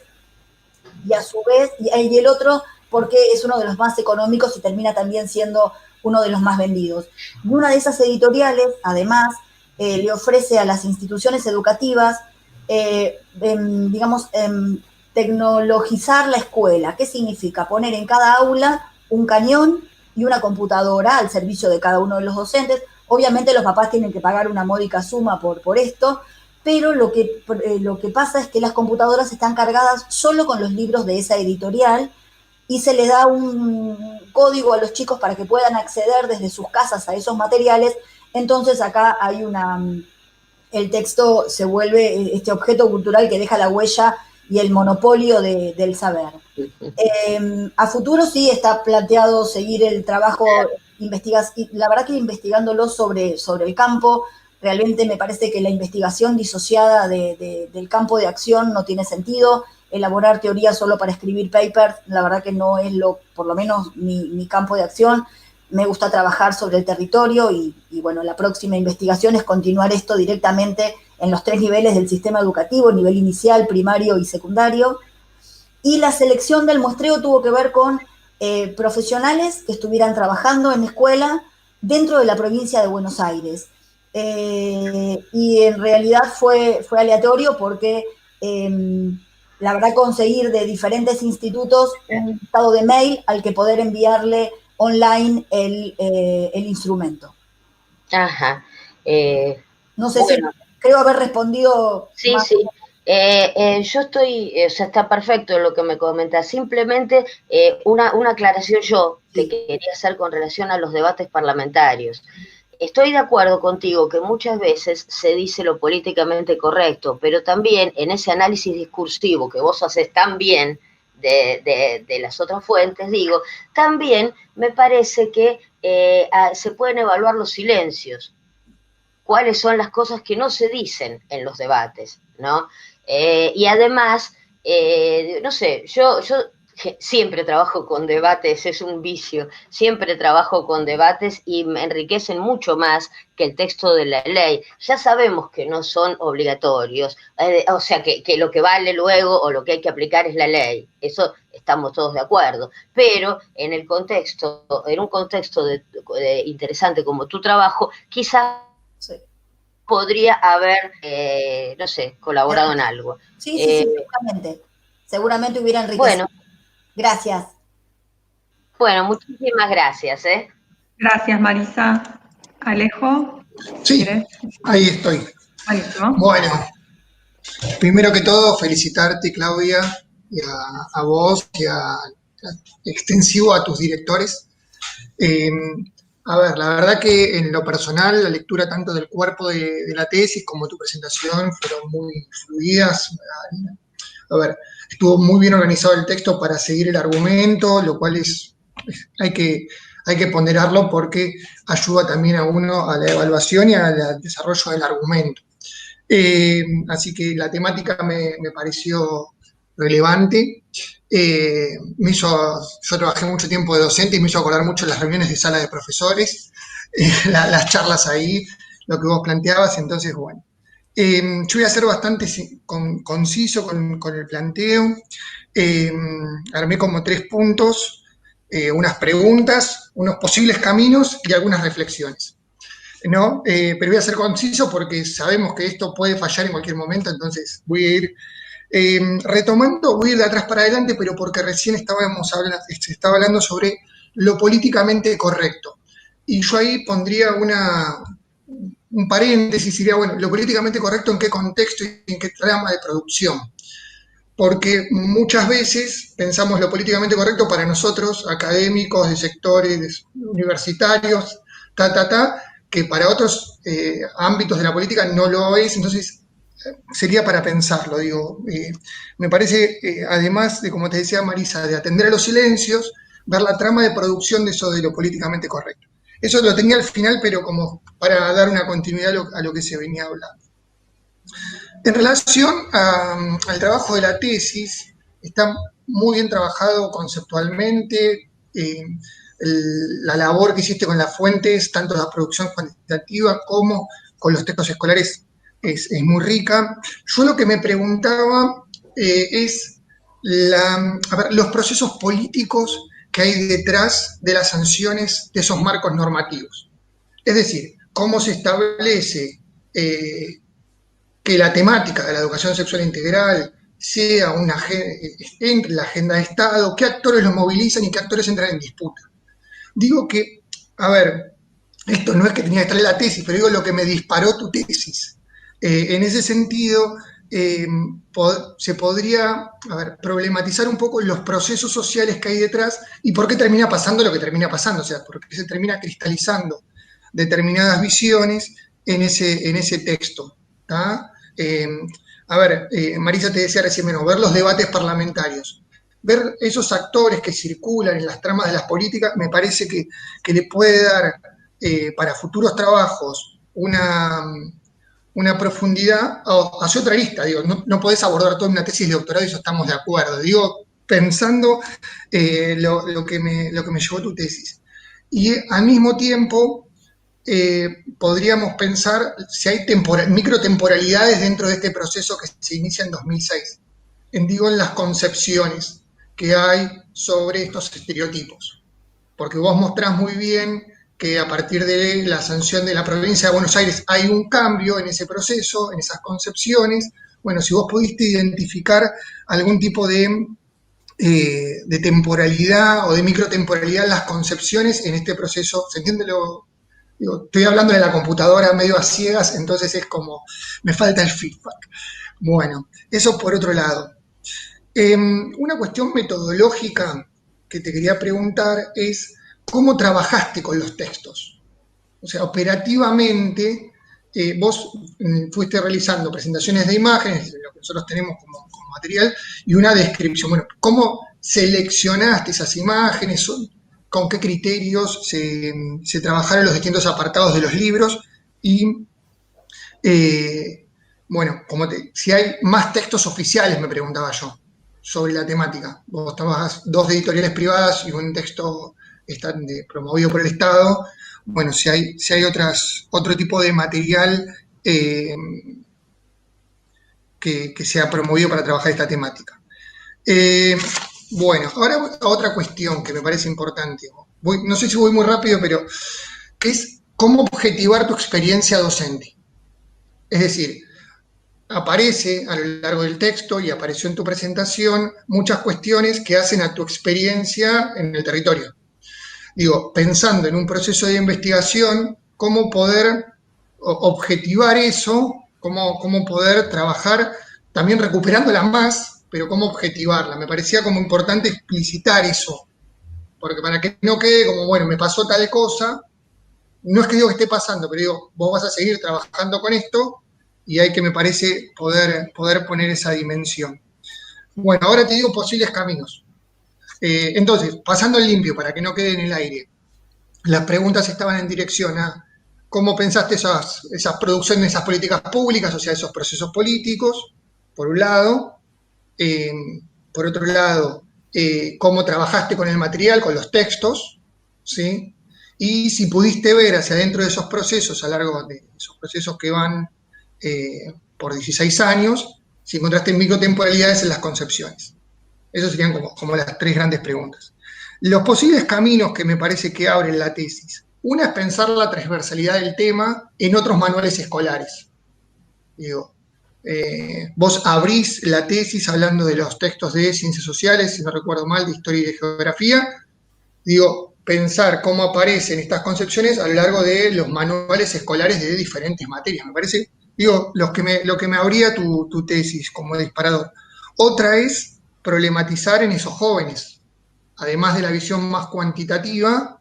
y a su vez, y el otro porque es uno de los más económicos y termina también siendo uno de los más vendidos. Y una de esas editoriales, además, le ofrece a las instituciones educativas, digamos, tecnologizar la escuela. ¿Qué significa? Poner en cada aula un cañón y una computadora al servicio de cada uno de los docentes. Obviamente los papás tienen que pagar una módica suma por esto, pero lo que pasa es que las computadoras están cargadas solo con los libros de esa editorial y se les da un código a los chicos para que puedan acceder desde sus casas a esos materiales. Entonces acá hay el texto se vuelve este objeto cultural que deja la huella y el monopolio del saber. A futuro sí está planteado seguir el trabajo, la verdad que investigándolo sobre el campo. Realmente me parece que la investigación disociada del campo de acción no tiene sentido. Elaborar teoría solo para escribir papers, la verdad que no es por lo menos mi campo de acción. Me gusta trabajar sobre el territorio y bueno, la próxima investigación es continuar esto directamente en los 3 niveles del sistema educativo, nivel inicial, primario y secundario. Y la selección del muestreo tuvo que ver con profesionales que estuvieran trabajando en escuela dentro de la provincia de Buenos Aires. Y en realidad fue aleatorio porque la verdad conseguir de diferentes institutos un listado de mail al que poder enviarle online el instrumento. Ajá. No sé si creo haber respondido. Sí, más. Sí. Yo estoy, o sea, está perfecto lo que me comentas. Simplemente una aclaración yo que quería hacer con relación a los debates parlamentarios. estoy de acuerdo contigo que muchas veces se dice lo políticamente correcto, pero también en ese análisis discursivo que vos haces tan bien de las otras fuentes, digo, también me parece que se pueden evaluar los silencios, cuáles son las cosas que no se dicen en los debates, ¿no? Y además, no sé, yo siempre trabajo con debates, es un vicio, siempre trabajo con debates y me enriquecen mucho más que el texto de la ley. Ya sabemos que no son obligatorios, o sea, que lo que vale luego o lo que hay que aplicar es la ley, eso estamos todos de acuerdo, pero en el contexto, en un contexto interesante como tu trabajo, quizás Sí. podría haber, no sé, colaborado en algo. Sí, seguramente hubiera enriquecido. Bueno. Gracias. Bueno, muchísimas gracias, ¿eh? Gracias, Marisa. Alejo, Sí, ¿querés? ahí estoy. Buenísimo. Bueno, primero que todo, felicitarte, Claudia, y a vos y extensivo a tus directores. A ver, la verdad que en lo personal, la lectura tanto del cuerpo de la tesis como tu presentación fueron muy fluidas. A ver, estuvo muy bien organizado el texto para seguir el argumento, lo cual hay que ponderarlo porque ayuda también a uno a la evaluación y al desarrollo del argumento. Así que la temática me pareció relevante. Yo trabajé mucho tiempo de docente y me hizo acordar mucho las reuniones de sala de profesores, las charlas ahí, lo que vos planteabas, entonces, bueno. Yo voy a ser bastante conciso con el planteo. Armé como 3 puntos, unas preguntas, unos posibles caminos y algunas reflexiones, ¿no? Pero voy a ser conciso porque sabemos que esto puede fallar en cualquier momento, entonces voy a ir retomando, voy a ir de atrás para adelante, pero porque recién se estaba hablando sobre lo políticamente correcto. Y yo ahí pondría un paréntesis, sería, bueno, lo políticamente correcto en qué contexto y en qué trama de producción. Porque muchas veces pensamos lo políticamente correcto para nosotros, académicos de sectores universitarios, que para otros ámbitos de la política no lo es, entonces sería para pensarlo, digo. Me parece, además de, como te decía Marisa, de atender a los silencios, ver la trama de producción de eso de lo políticamente correcto. Eso lo tenía al final, pero como para dar una continuidad a lo que se venía hablando. En relación al trabajo de la tesis, está muy bien trabajado conceptualmente. La labor que hiciste con las fuentes, tanto la producción cuantitativa como con los textos escolares, es muy rica. Yo lo que me preguntaba es los procesos políticos que hay detrás de las sanciones de esos marcos normativos. Es decir, cómo se establece que la temática de la educación sexual integral sea en la agenda de Estado, qué actores lo movilizan y qué actores entran en disputa. Digo que, a ver, esto no es que tenía que estar en la tesis, pero digo lo que me disparó tu tesis. En ese sentido, se podría problematizar un poco los procesos sociales que hay detrás y por qué termina pasando lo que termina pasando, o sea, por qué se termina cristalizando determinadas visiones en ese texto. Marisa te decía recién, ver los debates parlamentarios, ver esos actores que circulan en las tramas de las políticas, me parece que le puede dar para futuros trabajos una profundidad hacia otra lista. Digo, no podés abordar toda una tesis de doctorado y eso estamos de acuerdo. Digo, pensando lo que me llevó tu tesis. Y al mismo tiempo, podríamos pensar si hay microtemporalidades dentro de este proceso que se inicia en 2006. En las concepciones que hay sobre estos estereotipos. Porque vos mostrás muy bien que a partir de la sanción de la provincia de Buenos Aires hay un cambio en ese proceso, en esas concepciones. Bueno, si vos pudiste identificar algún tipo de temporalidad o de microtemporalidad en las concepciones en este proceso, ¿se entiende estoy hablando de la computadora medio a ciegas, entonces es como, me falta el feedback. Bueno, eso por otro lado. Una cuestión metodológica que te quería preguntar es, ¿cómo trabajaste con los textos? O sea, operativamente, vos fuiste realizando presentaciones de imágenes, lo que nosotros tenemos como material, y una descripción. Bueno, ¿cómo seleccionaste esas imágenes? ¿Con qué criterios se trabajaron los distintos apartados de los libros? Y, bueno, si hay más textos oficiales, me preguntaba yo, sobre la temática. Vos estabas 2 editoriales privadas y un texto promovido por el Estado. Bueno, si hay otro tipo de material que sea promovido para trabajar esta temática. Bueno, ahora a otra cuestión que me parece importante. No sé si voy muy rápido, pero que es cómo objetivar tu experiencia docente. Es decir, aparece a lo largo del texto y apareció en tu presentación muchas cuestiones que hacen a tu experiencia en el territorio. Digo, pensando en un proceso de investigación, cómo poder objetivar eso, cómo poder trabajar también recuperándola más, pero cómo objetivarla. Me parecía como importante explicitar eso, porque para que no quede como, bueno, me pasó tal cosa, no es que digo que esté pasando, pero digo, vos vas a seguir trabajando con esto y hay que, me parece, poder poner esa dimensión. Bueno, ahora te digo posibles caminos. Entonces, pasando al limpio, para que no quede en el aire, las preguntas estaban en dirección a cómo pensaste esas producciones, esas políticas públicas, o sea, esos procesos políticos, por un lado. Por otro lado, cómo trabajaste con el material, con los textos, ¿sí? Y si pudiste ver hacia adentro de esos procesos, a lo largo de esos procesos que van por 16 años, si encontraste microtemporalidades en las concepciones. Esas serían como las 3 grandes preguntas. Los posibles caminos que me parece que abren la tesis. Una es pensar la transversalidad del tema en otros manuales escolares. Digo, vos abrís la tesis hablando de los textos de ciencias sociales, si no recuerdo mal, de historia y de geografía. Digo, pensar cómo aparecen estas concepciones a lo largo de los manuales escolares de diferentes materias. Me parece, digo, lo que me abría tu tesis como disparador. Otra es problematizar en esos jóvenes, además de la visión más cuantitativa,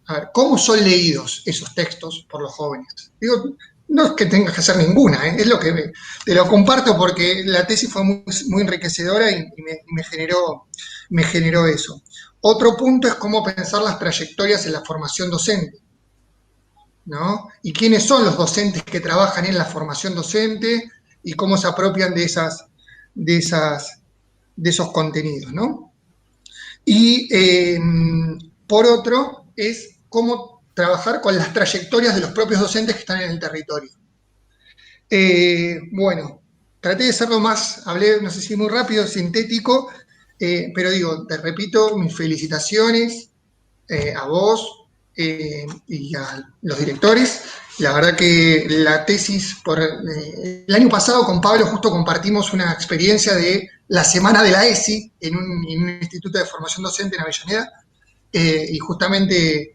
a ver, ¿cómo son leídos esos textos por los jóvenes? Digo, no es que tengas que hacer ninguna, es lo que te lo comparto porque la tesis fue muy enriquecedora y me generó eso. Otro punto es cómo pensar las trayectorias en la formación docente, ¿no? Y quiénes son los docentes que trabajan en la formación docente y cómo se apropian de esos contenidos, ¿no? Y por otro, es cómo trabajar con las trayectorias de los propios docentes que están en el territorio. Bueno, traté de ser lo más, hablé, no sé si muy rápido, sintético, pero digo, te repito, mis felicitaciones a vos y a los directores. La verdad que la tesis, el año pasado con Pablo justo compartimos una experiencia de la semana de la ESI en un instituto de formación docente en Avellaneda, y justamente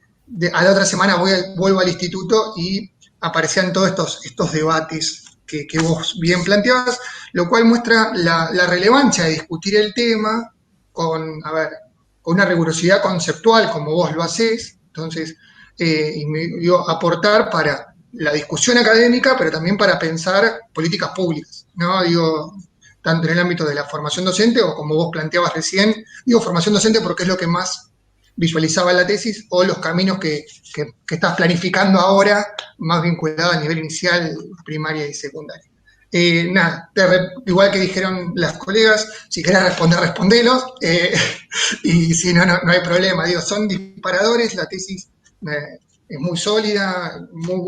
a la otra semana vuelvo al instituto y aparecían todos estos debates que vos bien planteabas, lo cual muestra la relevancia de discutir el tema con una rigurosidad conceptual como vos lo hacés. Entonces, aportar para la discusión académica, pero también para pensar políticas públicas, ¿no? Digo, tanto en el ámbito de la formación docente o como vos planteabas recién, digo formación docente porque es lo que más visualizaba la tesis, o los caminos que estás planificando ahora, más vinculado a nivel inicial, primaria y secundaria. Nada, igual que dijeron las colegas, si querés responder, respondelos, y si no hay problema. Digo, son disparadores, la tesis es muy sólida, muy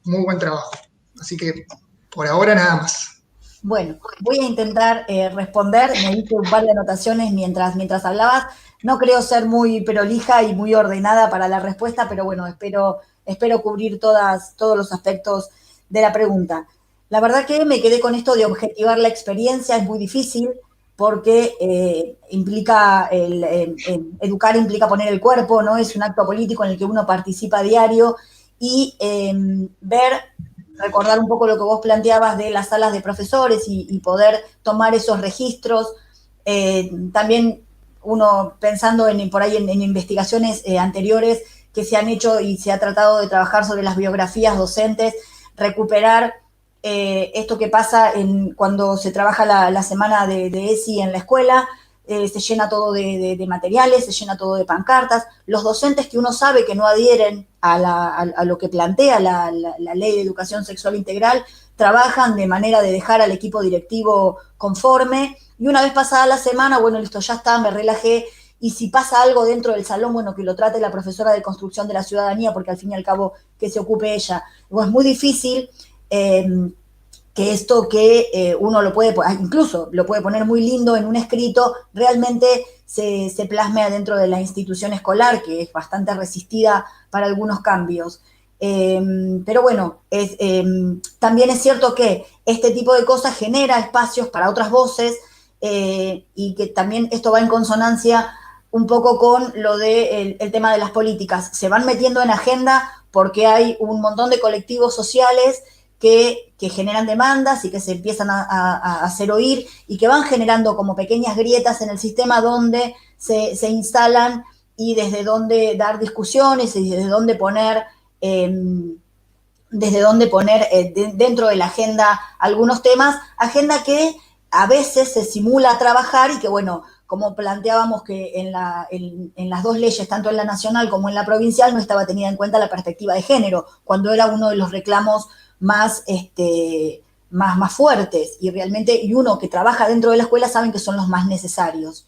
buen trabajo. Así que por ahora nada más. Bueno, voy a intentar responder, me hice un par de anotaciones mientras hablabas. No creo ser muy prolija y muy ordenada para la respuesta, pero bueno, espero cubrir todos los aspectos de la pregunta. La verdad que me quedé con esto de objetivar la experiencia, es muy difícil porque educar implica poner el cuerpo, ¿no? Es un acto político en el que uno participa a diario y recordar un poco lo que vos planteabas de las salas de profesores y poder tomar esos registros. También uno pensando por ahí en investigaciones anteriores que se han hecho y se ha tratado de trabajar sobre las biografías docentes, recuperar esto que pasa cuando se trabaja la semana de ESI en la escuela, se llena todo de materiales, se llena todo de pancartas. Los docentes que uno sabe que no adhieren a lo que plantea la Ley de Educación Sexual Integral, trabajan de manera de dejar al equipo directivo conforme, y una vez pasada la semana, bueno, listo, ya está, me relajé, y si pasa algo dentro del salón, bueno, que lo trate la profesora de Construcción de la Ciudadanía, porque al fin y al cabo que se ocupe ella. Bueno, es muy difícil que esto que uno lo puede, incluso lo puede poner muy lindo en un escrito, realmente se plasme adentro de la institución escolar, que es bastante resistida para algunos cambios. Pero bueno, también es cierto que este tipo de cosas genera espacios para otras voces, y que también esto va en consonancia un poco con lo del tema de las políticas. Se van metiendo en agenda porque hay un montón de colectivos sociales que generan demandas y que se empiezan a hacer oír, y que van generando como pequeñas grietas en el sistema donde se instalan, y desde donde dar discusiones y desde donde poner dentro de la agenda algunos temas, agenda que a veces se simula a trabajar, y que bueno, como planteábamos que en las dos leyes, tanto en la nacional como en la provincial, no estaba tenida en cuenta la perspectiva de género, cuando era uno de los reclamos más fuertes, y realmente, y uno que trabaja dentro de la escuela saben que son los más necesarios.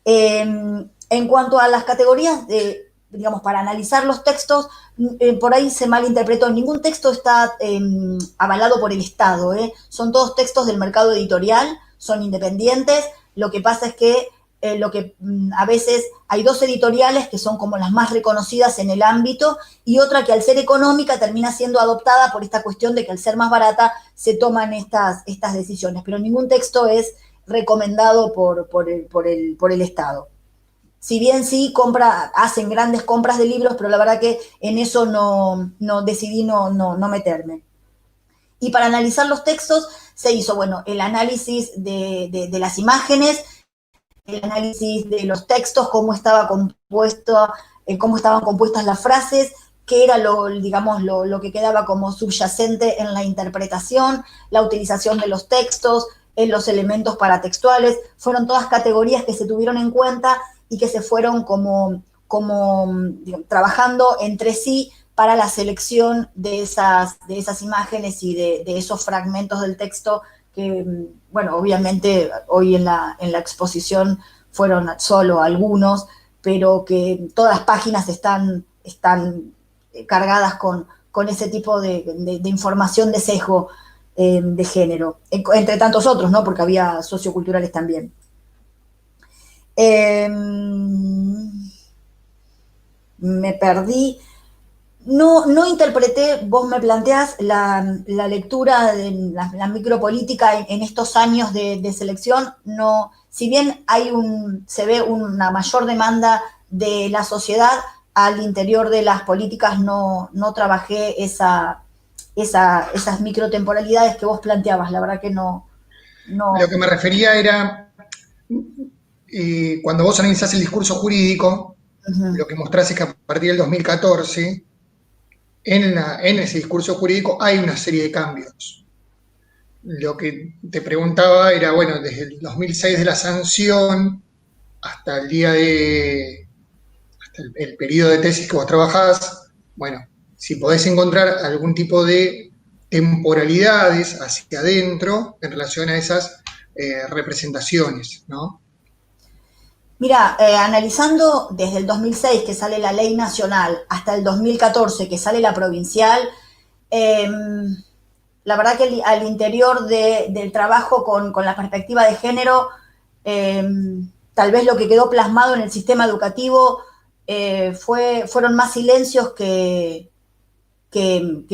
En cuanto a las categorías digamos, para analizar los textos, por ahí se malinterpretó. Ningún texto está avalado por el Estado, son todos textos del mercado editorial, son independientes. Lo que pasa es que a veces hay dos editoriales que son como las más reconocidas en el ámbito, y otra que al ser económica termina siendo adoptada por esta cuestión de que al ser más barata se toman estas decisiones, pero ningún texto es recomendado por el Estado. Si bien sí hacen grandes compras de libros, pero la verdad que en eso decidí no meterme. Y para analizar los textos se hizo, bueno, el análisis de las imágenes, el análisis de los textos, cómo estaban compuestas las frases, qué era lo que quedaba como subyacente en la interpretación, la utilización de los textos, los elementos paratextuales. Fueron todas categorías que se tuvieron en cuenta y que se fueron como trabajando entre sí para la selección de esas imágenes y de esos fragmentos del texto que, bueno, obviamente hoy en la exposición fueron solo algunos, pero que todas las páginas están cargadas con ese tipo de información de sesgo de género, entre tantos otros, ¿no? Porque había socioculturales también. Me perdí. No interpreté, vos me planteás la lectura de la micropolítica en estos años de selección. No, si bien se ve una mayor demanda de la sociedad, al interior de las políticas no trabajé esas microtemporalidades que vos planteabas. La verdad que no. Lo que me refería era, cuando vos analizás el discurso jurídico, lo que mostrás es que a partir del 2014, en ese discurso jurídico hay una serie de cambios. Lo que te preguntaba era, bueno, desde el 2006 de la sanción hasta el día hasta el periodo de tesis que vos trabajás, bueno, si podés encontrar algún tipo de temporalidades hacia adentro en relación a esas representaciones, ¿no? Mira, analizando desde el 2006 que sale la ley nacional hasta el 2014 que sale la provincial, la verdad que al interior del trabajo con la perspectiva de género, tal vez lo que quedó plasmado en el sistema educativo fueron más silencios que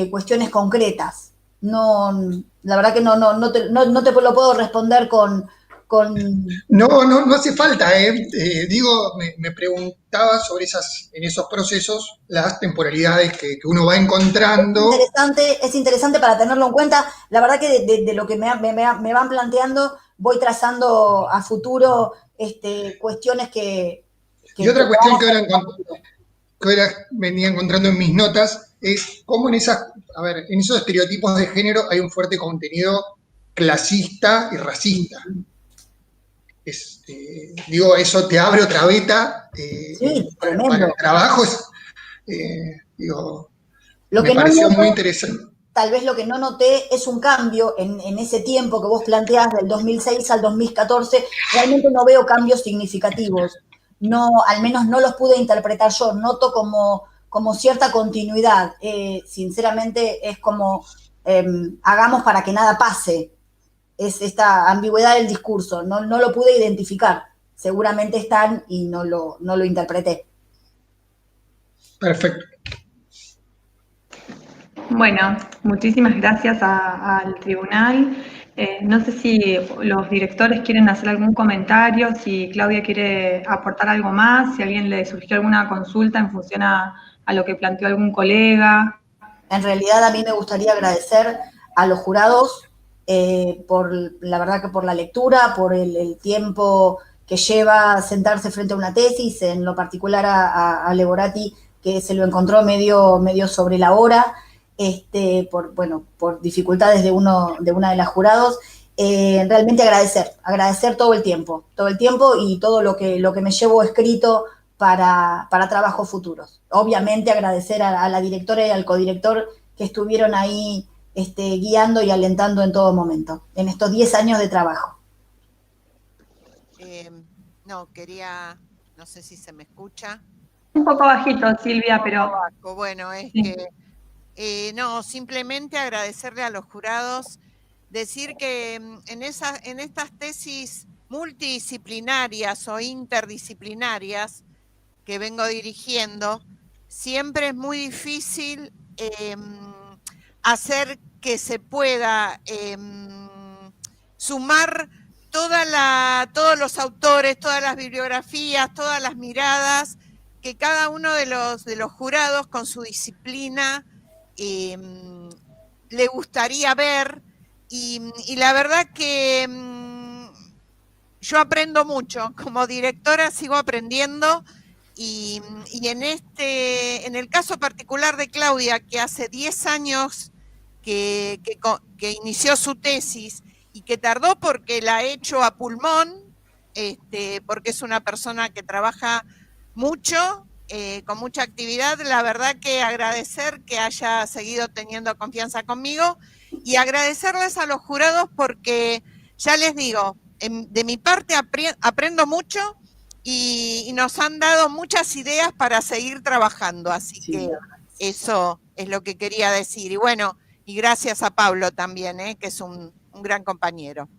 cuestiones concretas. La verdad que no te lo puedo responder con... No hace falta, digo, me preguntaba sobre en esos procesos, las temporalidades que uno va encontrando. Es interesante para tenerlo en cuenta. La verdad que de lo que me van planteando, voy trazando a futuro cuestiones que... Y otra cuestión que ahora que ahora venía encontrando en mis notas es cómo en en esos estereotipos de género hay un fuerte contenido clasista y racista. Digo, eso te abre otra beta Sí, para tremendo. el trabajo. Me pareció muy interesante. Tal vez lo que no noté es un cambio en ese tiempo que vos planteás, del 2006 al 2014. Realmente no veo cambios significativos. No, al menos no los pude interpretar yo. Noto como cierta continuidad. Sinceramente es como hagamos para que nada pase. Es esta ambigüedad del discurso. No lo pude identificar. Seguramente están y no lo interpreté. Perfecto. Bueno, muchísimas gracias al tribunal. No sé si los directores quieren hacer algún comentario, si Claudia quiere aportar algo más, si a alguien le surgió alguna consulta en función a lo que planteó algún colega. En realidad a mí me gustaría agradecer a los jurados por la verdad que por la lectura, por el tiempo que lleva sentarse frente a una tesis, en lo particular a Leborati, que se lo encontró medio sobre la hora, por dificultades de una de las jurados. Realmente agradecer todo el tiempo y todo lo que me llevo escrito para trabajos futuros. Obviamente agradecer a la directora y al codirector que estuvieron ahí guiando y alentando en todo momento, en estos 10 años de trabajo. No sé si se me escucha. Un poco bajito, Silvia, pero... Bueno, es sí. que simplemente agradecerle a los jurados, decir que en estas tesis multidisciplinarias o interdisciplinarias que vengo dirigiendo, siempre es muy difícil hacer que se pueda sumar todos los autores, todas las bibliografías, todas las miradas que cada uno de los jurados con su disciplina le gustaría ver, y la verdad que yo aprendo mucho, como directora sigo aprendiendo, y en el caso particular de Claudia, que hace 10 años que inició su tesis y que tardó porque la ha hecho a pulmón, porque es una persona que trabaja mucho, con mucha actividad. La verdad que agradecer que haya seguido teniendo confianza conmigo y agradecerles a los jurados porque, ya les digo, de mi parte aprendo mucho y nos han dado muchas ideas para seguir trabajando, así sí, que eso es lo que quería decir. Y bueno, y gracias a Pablo también, que es un gran compañero.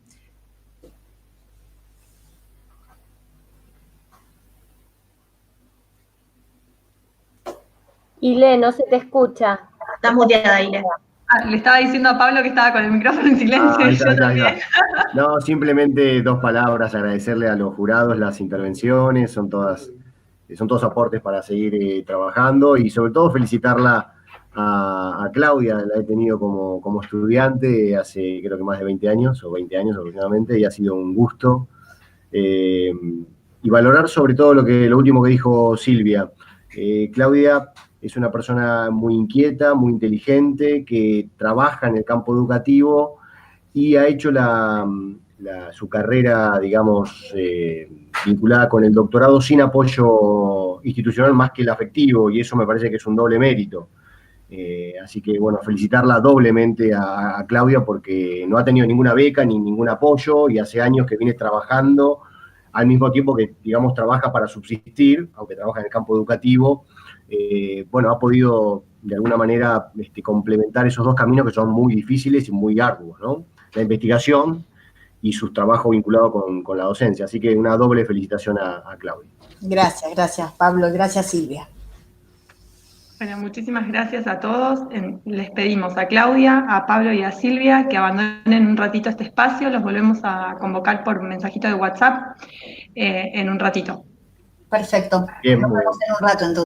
Ile, no se te escucha. Estás muteada, Ile. Le estaba diciendo a Pablo que estaba con el micrófono en silencio. Ahí está. No, simplemente 2 palabras, agradecerle a los jurados las intervenciones, son todos aportes para seguir trabajando, y sobre todo felicitarla a Claudia. La he tenido como estudiante hace creo que más de 20 años, o 20 años aproximadamente, y ha sido un gusto. Y valorar sobre todo lo último que dijo Silvia. Claudia es una persona muy inquieta, muy inteligente, que trabaja en el campo educativo y ha hecho su carrera, digamos, vinculada con el doctorado sin apoyo institucional más que el afectivo, y eso me parece que es un doble mérito. Así que, bueno, felicitarla doblemente a Claudia, porque no ha tenido ninguna beca ni ningún apoyo, y hace años que viene trabajando al mismo tiempo que, digamos, trabaja para subsistir, aunque trabaja en el campo educativo. Bueno, ha podido de alguna manera complementar esos 2 caminos que son muy difíciles y muy arduos, ¿no? La investigación y sus trabajos vinculados con la docencia. Así que una doble felicitación a Claudia. Gracias Pablo, gracias Silvia. Bueno, muchísimas gracias a todos. Les pedimos a Claudia, a Pablo y a Silvia que abandonen un ratito este espacio. Los volvemos a convocar por mensajito de WhatsApp en un ratito. Perfecto. Bien, nos vemos en un rato entonces.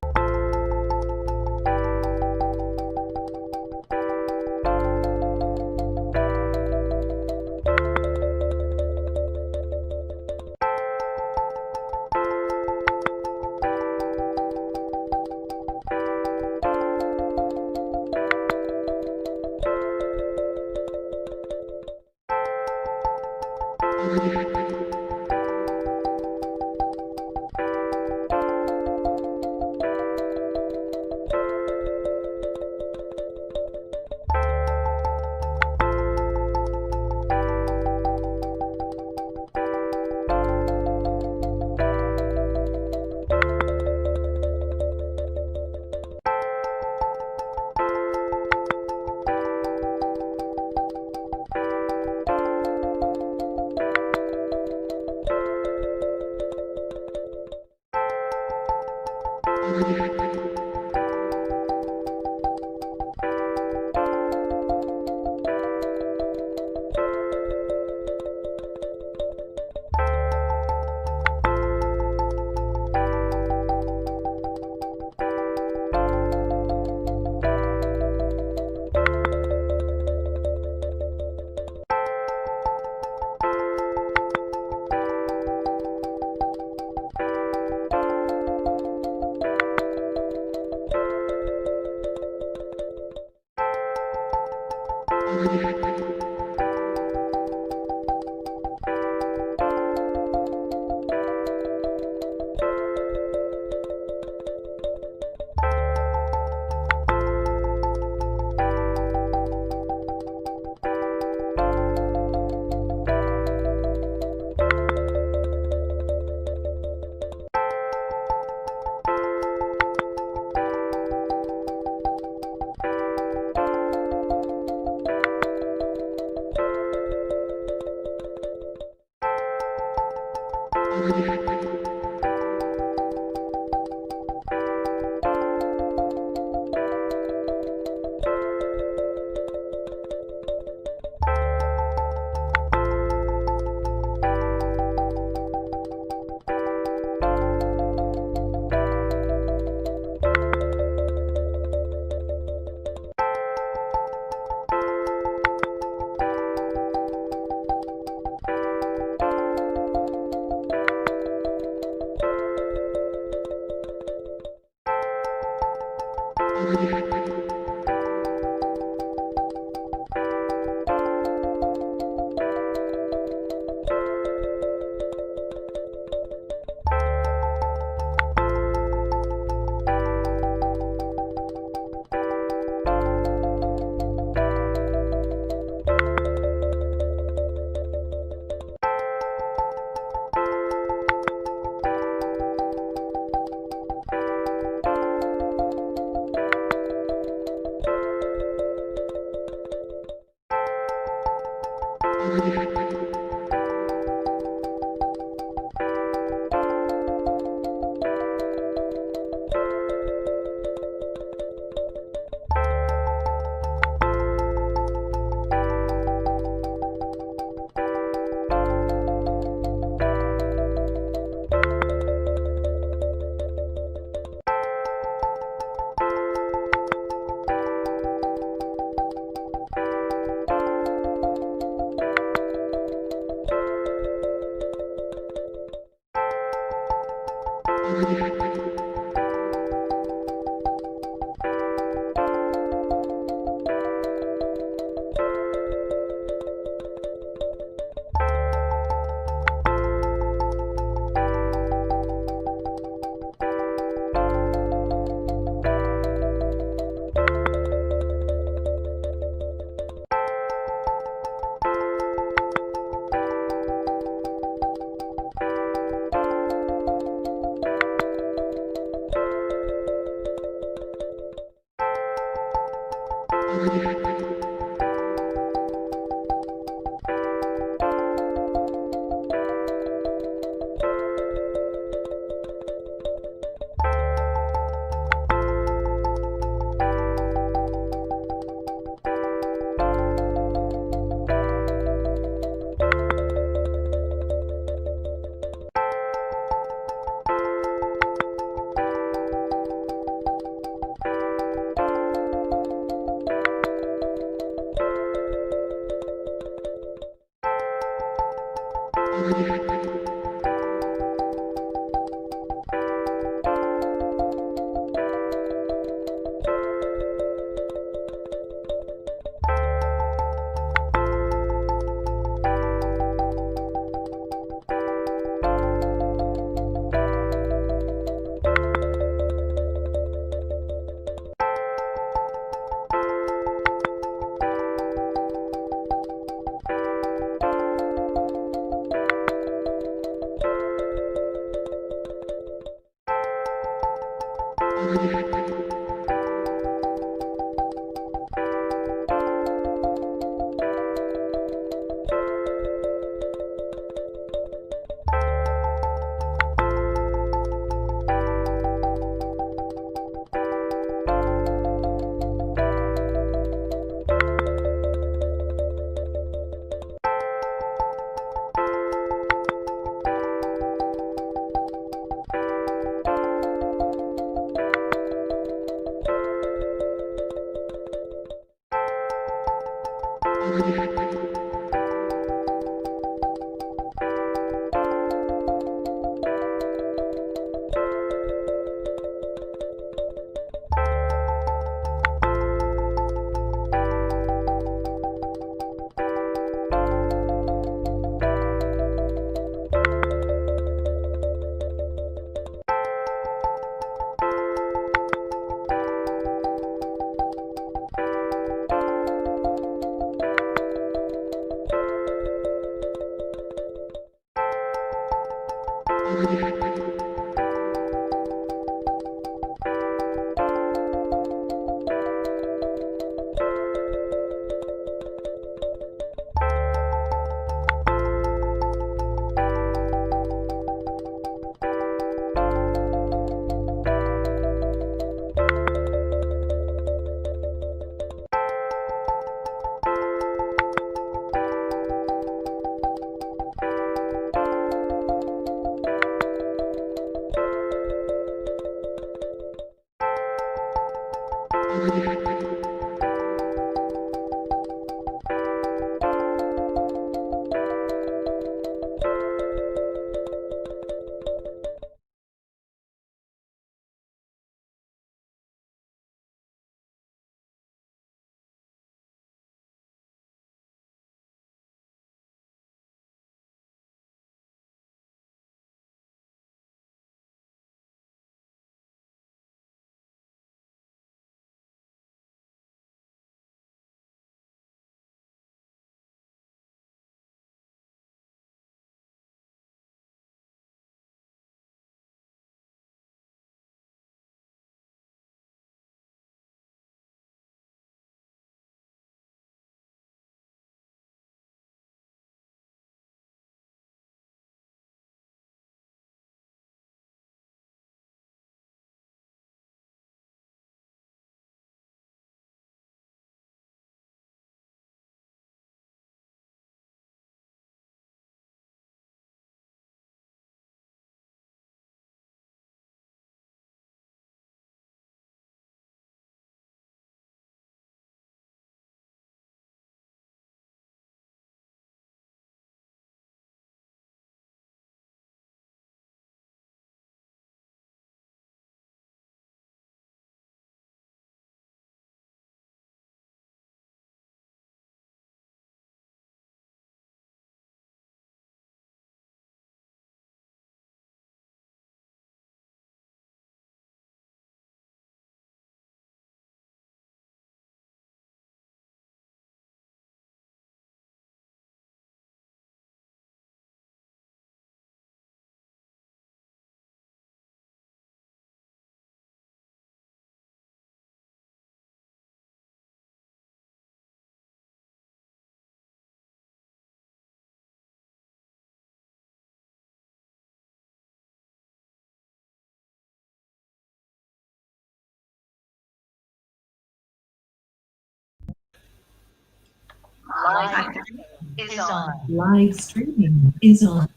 Live streaming is on.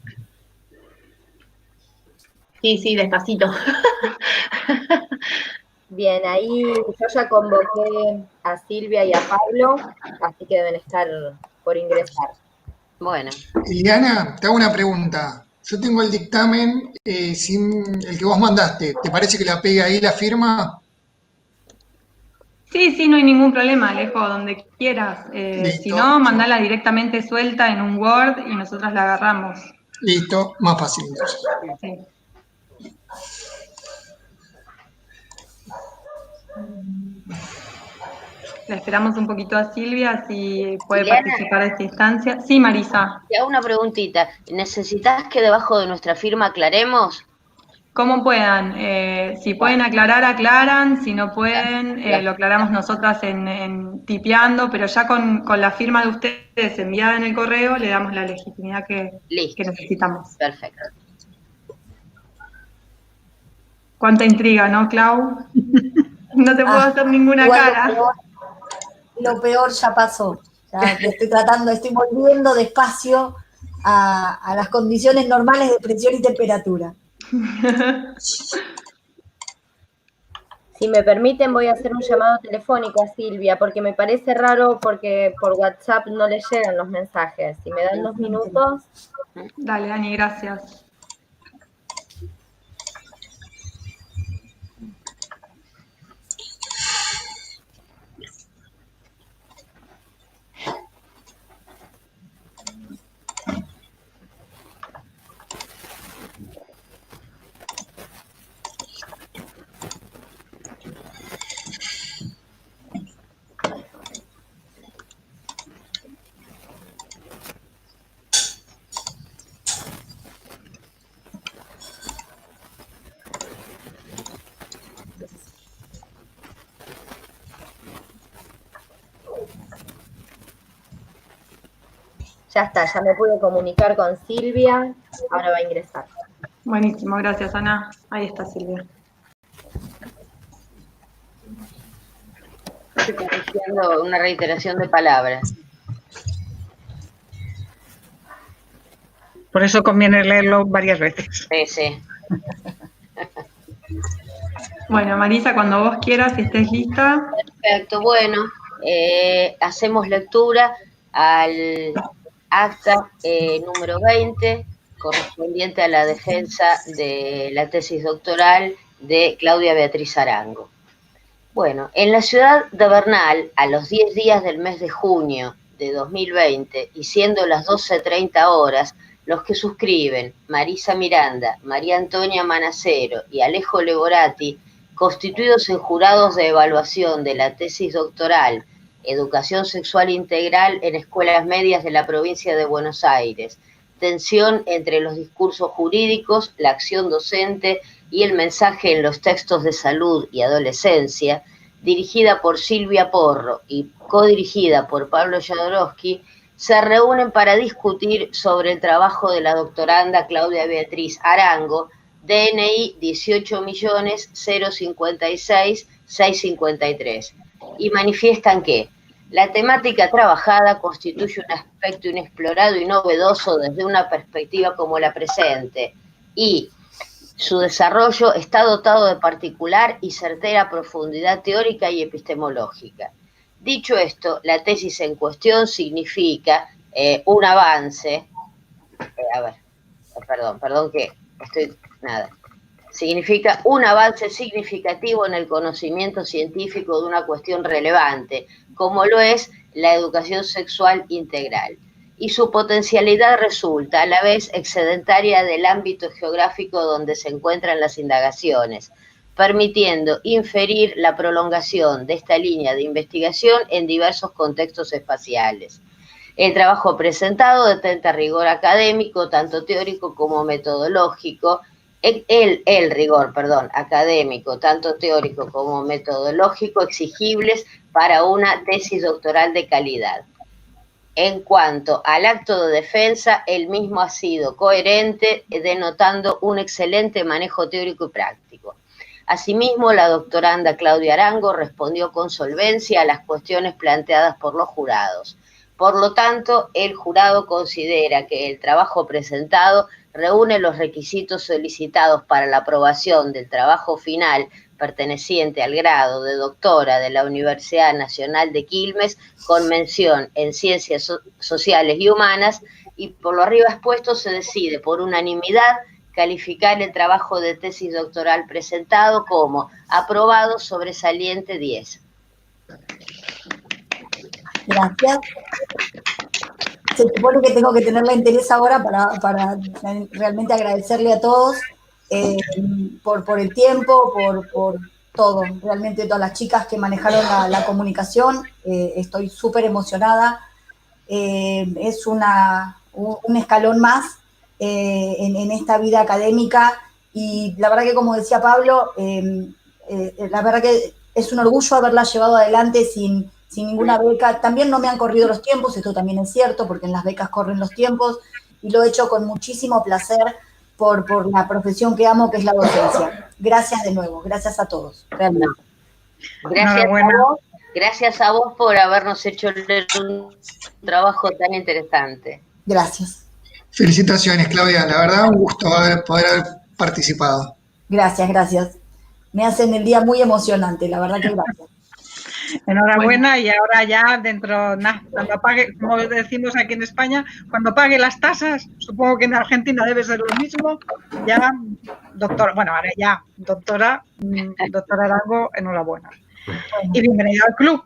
Sí, sí, despacito. Bien, ahí yo ya convoqué a Silvia y a Pablo, así que deben estar por ingresar. Bueno. Liliana, te hago una pregunta. Yo tengo el dictamen sin el que vos mandaste. ¿Te parece que la pegue ahí la firma? Sí, sí, no hay ningún problema, Alejo, donde quieras. Si no, mandala directamente suelta en un Word y nosotras la agarramos. Listo, más fácil entonces. Sí. La esperamos un poquito a Silvia, si puede Liliana, participar de esta instancia. Sí, Marisa. Te hago una preguntita. ¿Necesitas que debajo de nuestra firma aclaremos? Como puedan. Si pueden aclarar, aclaran. Si no pueden, lo aclaramos nosotras en tipeando, pero ya con la firma de ustedes enviada en el correo, le damos la legitimidad que necesitamos. Perfecto. Cuánta intriga, ¿no, Clau? No te puedo hacer ninguna cara. Lo peor ya pasó. Ya estoy volviendo despacio a las condiciones normales de presión y temperatura. Si me permiten, voy a hacer un llamado telefónico a Silvia, porque me parece raro porque por WhatsApp no le llegan los mensajes. Si me dan 2 minutos. Dale, Dani, gracias. Ya está, ya me pude comunicar con Silvia, ahora va a ingresar. Buenísimo, gracias Ana. Ahí está Silvia. Estoy corrigiendo una reiteración de palabras. Por eso conviene leerlo varias veces. Sí, sí. Bueno, Marisa, cuando vos quieras, si estés lista. Perfecto, bueno, hacemos lectura al acta número 20, correspondiente a la defensa de la tesis doctoral de Claudia Beatriz Arango. Bueno, en la ciudad de Bernal, a los 10 días del mes de junio de 2020, y siendo las 12:30 horas, los que suscriben, Marisa Miranda, María Antonia Manacero y Alejo Leborati, constituidos en jurados de evaluación de la tesis doctoral Educación Sexual Integral en Escuelas Medias de la Provincia de Buenos Aires, tensión entre los discursos jurídicos, la acción docente y el mensaje en los textos de salud y adolescencia, dirigida por Silvia Porro y codirigida por Pablo Jodorowsky, se reúnen para discutir sobre el trabajo de la doctoranda Claudia Beatriz Arango, DNI 18.056.653, y manifiestan que la temática trabajada constituye un aspecto inexplorado y novedoso desde una perspectiva como la presente, y su desarrollo está dotado de particular y certera profundidad teórica y epistemológica. Dicho esto, la tesis en cuestión significa un avance, significa un avance significativo en el conocimiento científico de una cuestión relevante, como lo es la educación sexual integral. Y su potencialidad resulta a la vez excedentaria del ámbito geográfico donde se encuentran las indagaciones, permitiendo inferir la prolongación de esta línea de investigación en diversos contextos espaciales. El trabajo presentado detenta rigor académico, tanto teórico como metodológico, el rigor académico, tanto teórico como metodológico, exigibles para una tesis doctoral de calidad. En cuanto al acto de defensa, el mismo ha sido coherente, denotando un excelente manejo teórico y práctico. Asimismo, la doctoranda Claudia Arango respondió con solvencia a las cuestiones planteadas por los jurados. Por lo tanto, el jurado considera que el trabajo presentado reúne los requisitos solicitados para la aprobación del trabajo final perteneciente al grado de doctora de la Universidad Nacional de Quilmes, con mención en Ciencias Sociales y Humanas, y por lo arriba expuesto se decide por unanimidad calificar el trabajo de tesis doctoral presentado como aprobado sobresaliente 10. Gracias. Se supone que tengo que tener la interés ahora para realmente agradecerle a todos por el tiempo, por todo. Realmente todas las chicas que manejaron la comunicación, estoy súper emocionada. Es un escalón más en esta vida académica, y la verdad que, como decía Pablo, la verdad que es un orgullo haberla llevado adelante sin ninguna beca. También no me han corrido los tiempos, esto también es cierto, porque en las becas corren los tiempos, y lo he hecho con muchísimo placer por la profesión que amo, que es la docencia. Gracias de nuevo, gracias a todos, realmente. Gracias a vos por habernos hecho un trabajo tan interesante. Gracias. Felicitaciones, Claudia, la verdad, un gusto poder haber participado. Gracias. Me hacen el día muy emocionante, la verdad que gracias. Enhorabuena, bueno. Y ahora ya cuando pague, como decimos aquí en España, cuando pague las tasas, supongo que en Argentina debe ser lo mismo, ya doctora Arango, enhorabuena. Bueno. Y bienvenida al club.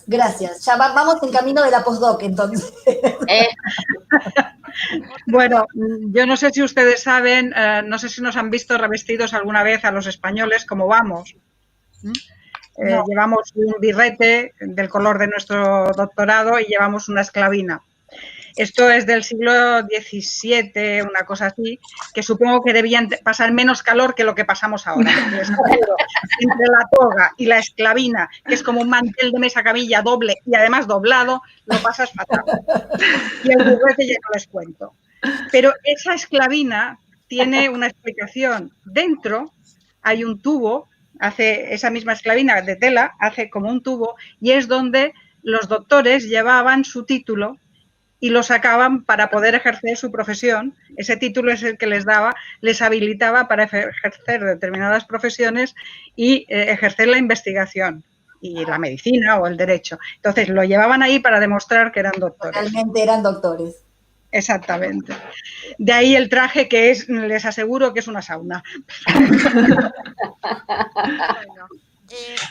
Gracias. Ya vamos en camino de la postdoc, entonces. Bueno, yo no sé si ustedes saben, no sé si nos han visto revestidos alguna vez a los españoles como vamos. No. Llevamos un birrete del color de nuestro doctorado y llevamos una esclavina. Esto es del siglo XVII, una cosa así, que supongo que debían pasar menos calor que lo que pasamos ahora. Entre la toga y la esclavina, que es como un mantel de mesa camilla doble y además doblado, lo pasas fatal. Y el juguete ya no les cuento. Pero esa esclavina tiene una explicación. Dentro hay un tubo, hace esa misma esclavina de tela, hace como un tubo, y es donde los doctores llevaban su título y lo sacaban para poder ejercer su profesión. Ese título es el que les habilitaba para ejercer determinadas profesiones y ejercer la investigación y la medicina o el derecho. Entonces, lo llevaban ahí para demostrar que eran doctores. Realmente eran doctores. Exactamente. De ahí el traje que es, les aseguro que es una sauna. Bueno,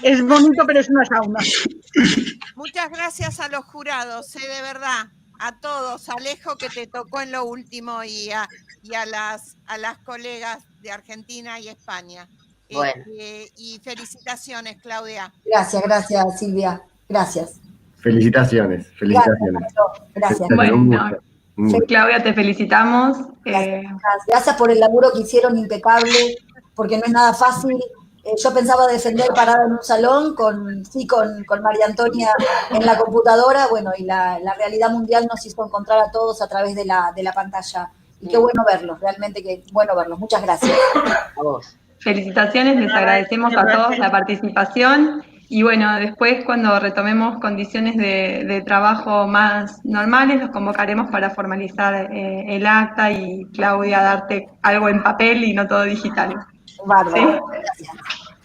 Es bonito, pero es una sauna. muchas gracias a los jurados, de verdad, a todos, Alejo que te tocó en lo último y a las colegas de Argentina y España. Bueno. Y felicitaciones, Claudia. Gracias, Silvia. Gracias. Felicitaciones. Gracias. Bueno, Claudia, te felicitamos. Gracias por el laburo que hicieron impecable, porque no es nada fácil. Yo pensaba defender parada en un salón con María Antonia en la computadora, bueno, y la realidad mundial nos hizo encontrar a todos a través de la pantalla. Y qué bueno verlos, realmente qué bueno verlos. Muchas gracias. A vos. Felicitaciones, les agradecemos a todos la participación. Y bueno, después cuando retomemos condiciones de trabajo más normales, los convocaremos para formalizar el acta y Claudia darte algo en papel y no todo digital. Bárbaro. ¿Sí?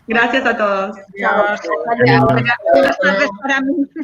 Gracias a todos. Buenas tardes para mí.